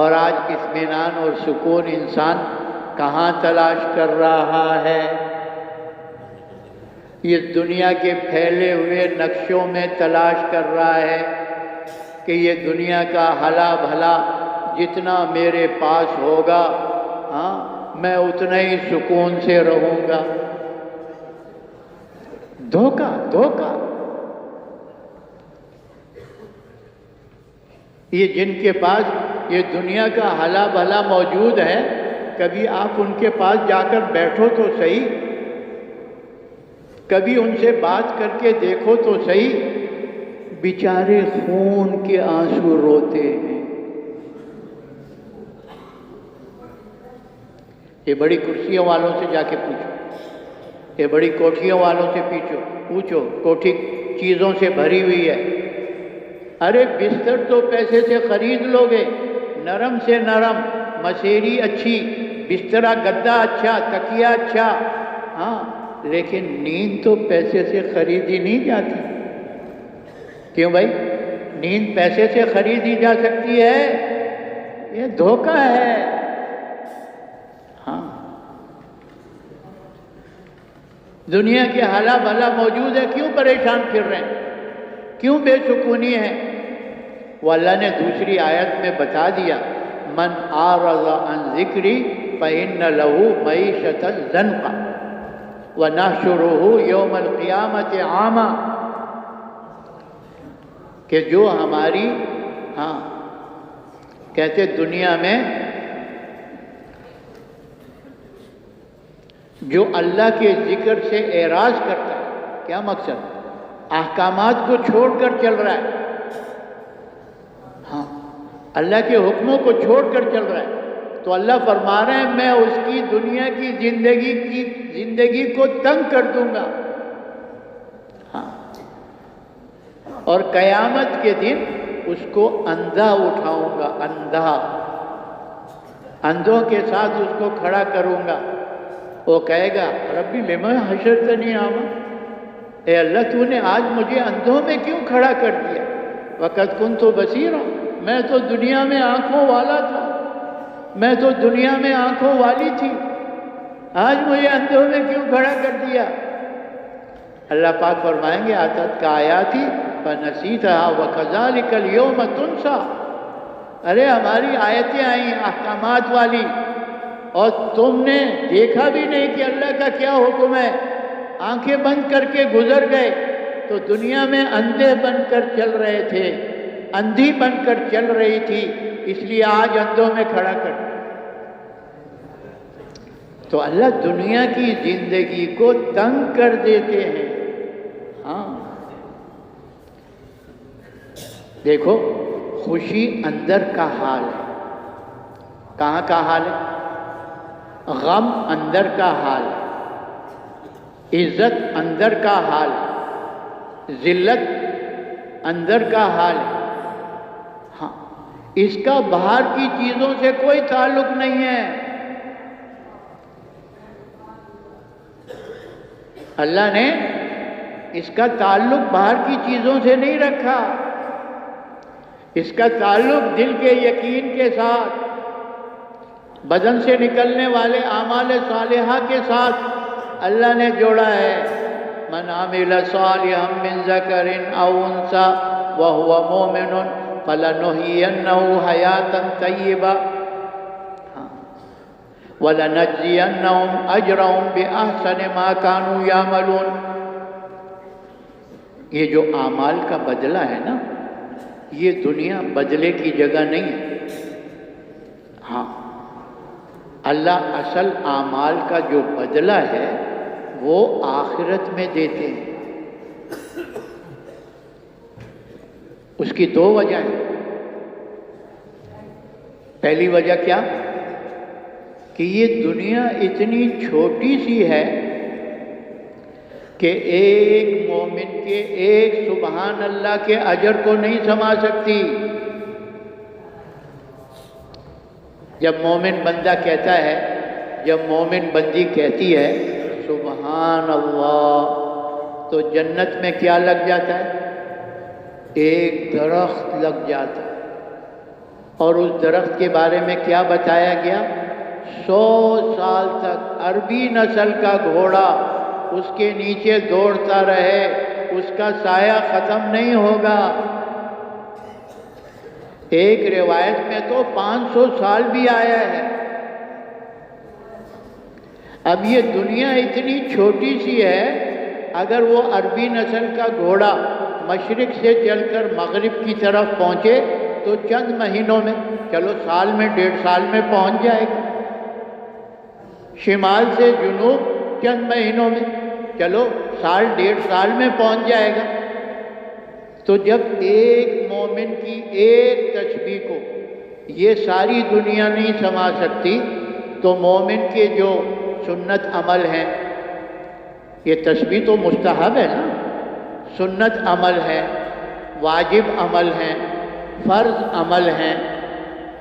اور آج اطمینان اور سکون انسان کہاں تلاش کر رہا ہے؟ یہ دنیا کے پھیلے ہوئے نقشوں میں تلاش کر رہا ہے کہ یہ دنیا کا حلا بھلا جتنا میرے پاس ہوگا، ہاں میں اتنا ہی سکون سے رہوں گا۔ دھوکہ دھوکہ۔ یہ جن کے پاس یہ دنیا کا حلا بھلا موجود ہے، کبھی آپ ان کے پاس جا کر بیٹھو تو صحیح، کبھی ان سے بات کر کے دیکھو تو صحیح، بیچارے خون کے آنسو روتے ہیں۔ یہ بڑی کرسیوں والوں سے جا کے پوچھو، یہ بڑی کوٹھیوں والوں سے پوچھو، کوٹھی چیزوں سے بھری ہوئی ہے۔ ارے بستر تو پیسے سے خرید لو گے، نرم سے نرم، مسیری اچھی، بسترا گدا اچھا، تکیہ اچھا، ہاں لیکن نیند تو پیسے سے خریدی نہیں جاتی۔ کیوں بھائی؟ نیند پیسے سے خریدی جا سکتی ہے؟ یہ دھوکہ ہے۔ ہاں دنیا کے حالا بھلا موجود ہے، کیوں پریشان پھر رہے ہیں؟ کیوں بے سکونی ہے؟ وہ اللہ نے دوسری آیت میں بتا دیا، من اعرض عن ذکری فإن له معیشۃ ضنکا ونحشرہ یوم القیامۃ اعما، کہ جو ہماری کہتے دنیا میں جو اللہ کے ذکر سے اعراض کرتا ہے، کیا مقصد؟ احکامات کو چھوڑ کر چل رہا ہے، اللہ کے حکموں کو چھوڑ کر چل رہا ہے، تو اللہ فرما رہے ہیں میں اس کی دنیا کی زندگی کو تنگ کر دوں گا، اور قیامت کے دن اس کو اندھا اٹھاؤں گا، اندھوں کے ساتھ اس کو کھڑا کروں گا۔ وہ کہے گا ربی لما حشرتنی اعمی، اے اللہ تو نے آج مجھے اندھوں میں کیوں کھڑا کر دیا؟ وقت کنت بصیرا، میں تو دنیا میں آنکھوں والا تھا، میں تو دنیا میں آنکھوں والی تھی، آج مجھے اندھوں میں کیوں کھڑا کر دیا؟ اللہ پاک فرمائیں گے آتت کا آیاتی فنسیتھا وکذالک اليوم تنسا، ارے ہماری آیتیں آئیں احکامات والی اور تم نے دیکھا بھی نہیں کہ اللہ کا کیا حکم ہے، آنکھیں بند کر کے گزر گئے، تو دنیا میں اندھے بن کر چل رہے تھے، اندھی بن کر چل رہی تھی، اس لیے آج اندھوں میں کھڑا کر۔ تو اللہ دنیا کی زندگی کو تنگ کر دیتے ہیں۔ دیکھو خوشی اندر کا حال ہے، کہاں کا حال ہے؟ غم اندر کا حال ہے، عزت اندر کا حال ہے، ذلت اندر کا حال ہے، اس کا باہر کی چیزوں سے کوئی تعلق نہیں ہے۔ اللہ نے اس کا تعلق باہر کی چیزوں سے نہیں رکھا، اس کا تعلق دل کے یقین کے ساتھ، بدن سے نکلنے والے اعمال صالحہ کے ساتھ اللہ نے جوڑا ہے۔ من عمل صالحا من ذکر او انثی وهو مؤمن فلنحيينه حیاتا طیبہ وَلَنَجْزِيَنَّهُمْ أَجْرَهُمْ بِأَحْسَنِ مَا كَانُوا يَعْمَلُونَ۔ یہ جو اعمال کا بدلہ ہے نا، یہ دنیا بدلے کی جگہ نہیں ہے۔ اللہ اصل اعمال کا جو بدلہ ہے وہ آخرت میں دیتے ہیں۔ اس کی دو وجہ ہیں۔ پہلی وجہ کیا؟ کہ یہ دنیا اتنی چھوٹی سی ہے کہ ایک مومن کے ایک سبحان اللہ کے اجر کو نہیں سما سکتی۔ جب مومن بندہ کہتا ہے، جب مومن بندی کہتی ہے سبحان اللہ، تو جنت میں کیا لگ جاتا ہے؟ ایک درخت لگ جاتا ہے، اور اس درخت کے بارے میں کیا بتایا گیا؟ 100 سال تک عربی نسل کا گھوڑا اس کے نیچے دوڑتا رہے، اس کا سایہ ختم نہیں ہوگا۔ ایک روایت میں تو 500 سال بھی آیا ہے۔ اب یہ دنیا اتنی چھوٹی سی ہے، اگر وہ عربی نسل کا گھوڑا مشرق سے چل کر مغرب کی طرف پہنچے تو چند مہینوں میں، چلو سال میں 1.5 سال میں پہنچ جائے گا، شمال سے جنوب چند مہینوں میں، چلو سال 1.5 سال میں پہنچ جائے گا۔ تو جب ایک مومن کی ایک تسبیح کو یہ ساری دنیا نہیں سما سکتی، تو مومن کے جو سنت عمل ہیں، یہ تسبیح تو مستحب ہے نا، سنت عمل ہے، واجب عمل ہیں، فرض عمل ہیں،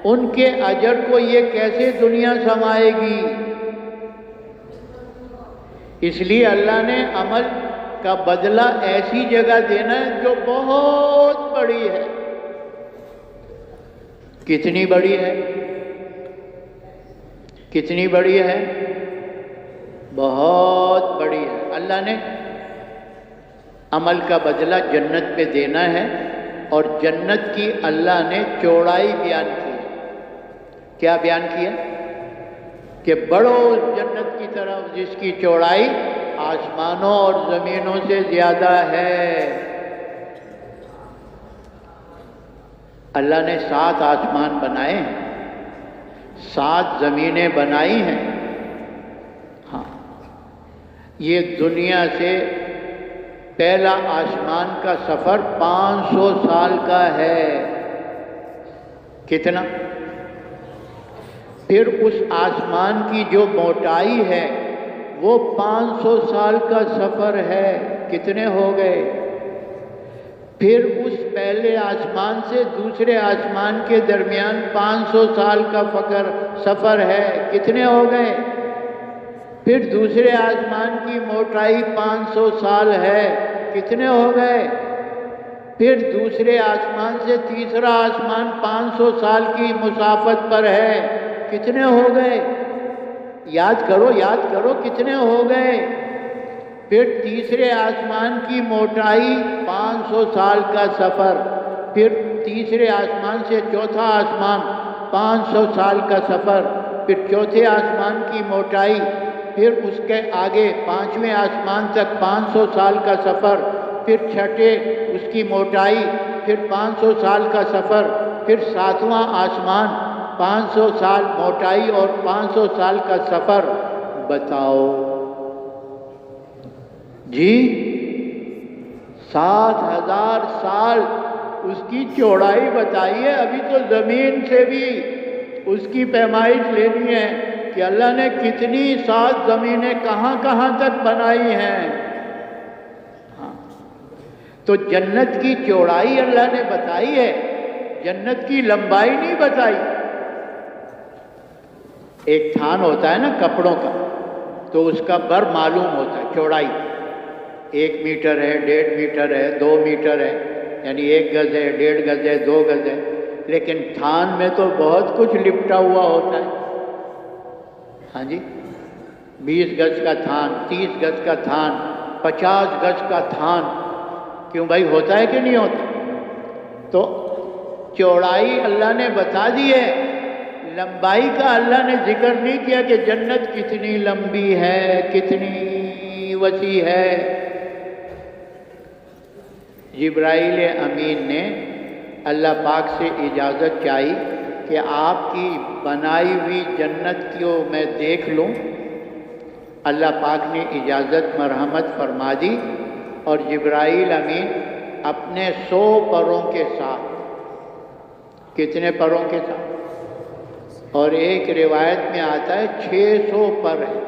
ان کے اجر کو یہ کیسے دنیا سمائے گی؟ اس لیے اللہ نے عمل کا بدلہ ایسی جگہ دینا ہے جو بہت بڑی ہے۔ کتنی بڑی ہے؟ کتنی بڑی ہے؟ بہت بڑی ہے۔ اللہ نے عمل کا بدلہ جنت پہ دینا ہے، اور جنت کی اللہ نے چوڑائی بیان کی ہے۔ کیا بیان کیا کہ بڑھو جنت کی طرف جس کی چوڑائی آسمانوں اور زمینوں سے زیادہ ہے۔ اللہ نے 7 آسمان بنائے ہیں، 7 زمینیں بنائی ہیں۔ ہاں، یہ دنیا سے پہلا آسمان کا سفر 500 سال کا ہے۔ کتنا؟ پھر اس آسمان کی جو موٹائی ہے وہ 500 سال کا سفر ہے۔ کتنے ہو گئے؟ پھر اس پہلے آسمان سے دوسرے آسمان کے درمیان 500 سال کا سفر ہے۔ کتنے ہو گئے؟ پھر دوسرے آسمان کی موٹائی 500 سال ہے۔ کتنے ہو گئے؟ پھر دوسرے آسمان سے تیسرا آسمان 500 سال کی مسافت پر ہے۔ کتنے ہو گئے؟ یاد کرو کتنے ہو گئے؟ پھر تیسرے آسمان کی موٹائی 500 سال کا سفر، پھر تیسرے آسمان سے چوتھا آسمان 500 سال کا سفر، پھر چوتھے آسمان کی موٹائی، پھر اس کے آگے 5ویں آسمان تک 500 سال کا سفر، پھر چھٹے اس کی موٹائی، پھر 500 سال کا سفر، پھر 7واں آسمان 500 سال موٹائی اور 500 سال کا سفر۔ بتاؤ جی، 7,000 سال اس کی چوڑائی بتائیے۔ ابھی تو زمین سے بھی اس کی پیمائش لینی ہے کہ اللہ نے کتنی 7 زمینیں کہاں کہاں تک بنائی ہیں۔ ہاں، تو جنت کی چوڑائی اللہ نے بتائی ہے، جنت کی لمبائی نہیں بتائی۔ ایک تھان ہوتا ہے نا کپڑوں کا، تو اس کا بر معلوم ہوتا ہے، چوڑائی 1 میٹر ہے، 1.5 میٹر ہے، 2 میٹر ہے، یعنی 1 گز ہے، 1.5 گز ہے، 2 گز ہے۔ لیکن تھان میں تو بہت کچھ لپٹا ہوا ہوتا ہے۔ ہاں جی، 20 گز کا تھان، 30 گز کا تھان، 50 گز کا تھان، کیوں بھائی، ہوتا ہے کہ نہیں ہوتا؟ تو چوڑائی اللہ نے بتا دی ہے، لمبائی کا اللہ نے ذکر نہیں کیا کہ جنت کتنی لمبی ہے، کتنی وسیع ہے۔ جبرائیل امین نے اللہ پاک سے اجازت چاہی کہ آپ کی بنائی ہوئی جنت کو میں دیکھ لوں۔ اللہ پاک نے اجازت مرحمت فرما دی، اور جبرائیل امین اپنے 100 پروں کے ساتھ، کتنے پروں کے ساتھ؟ اور ایک روایت میں آتا ہے 600 پر ہے۔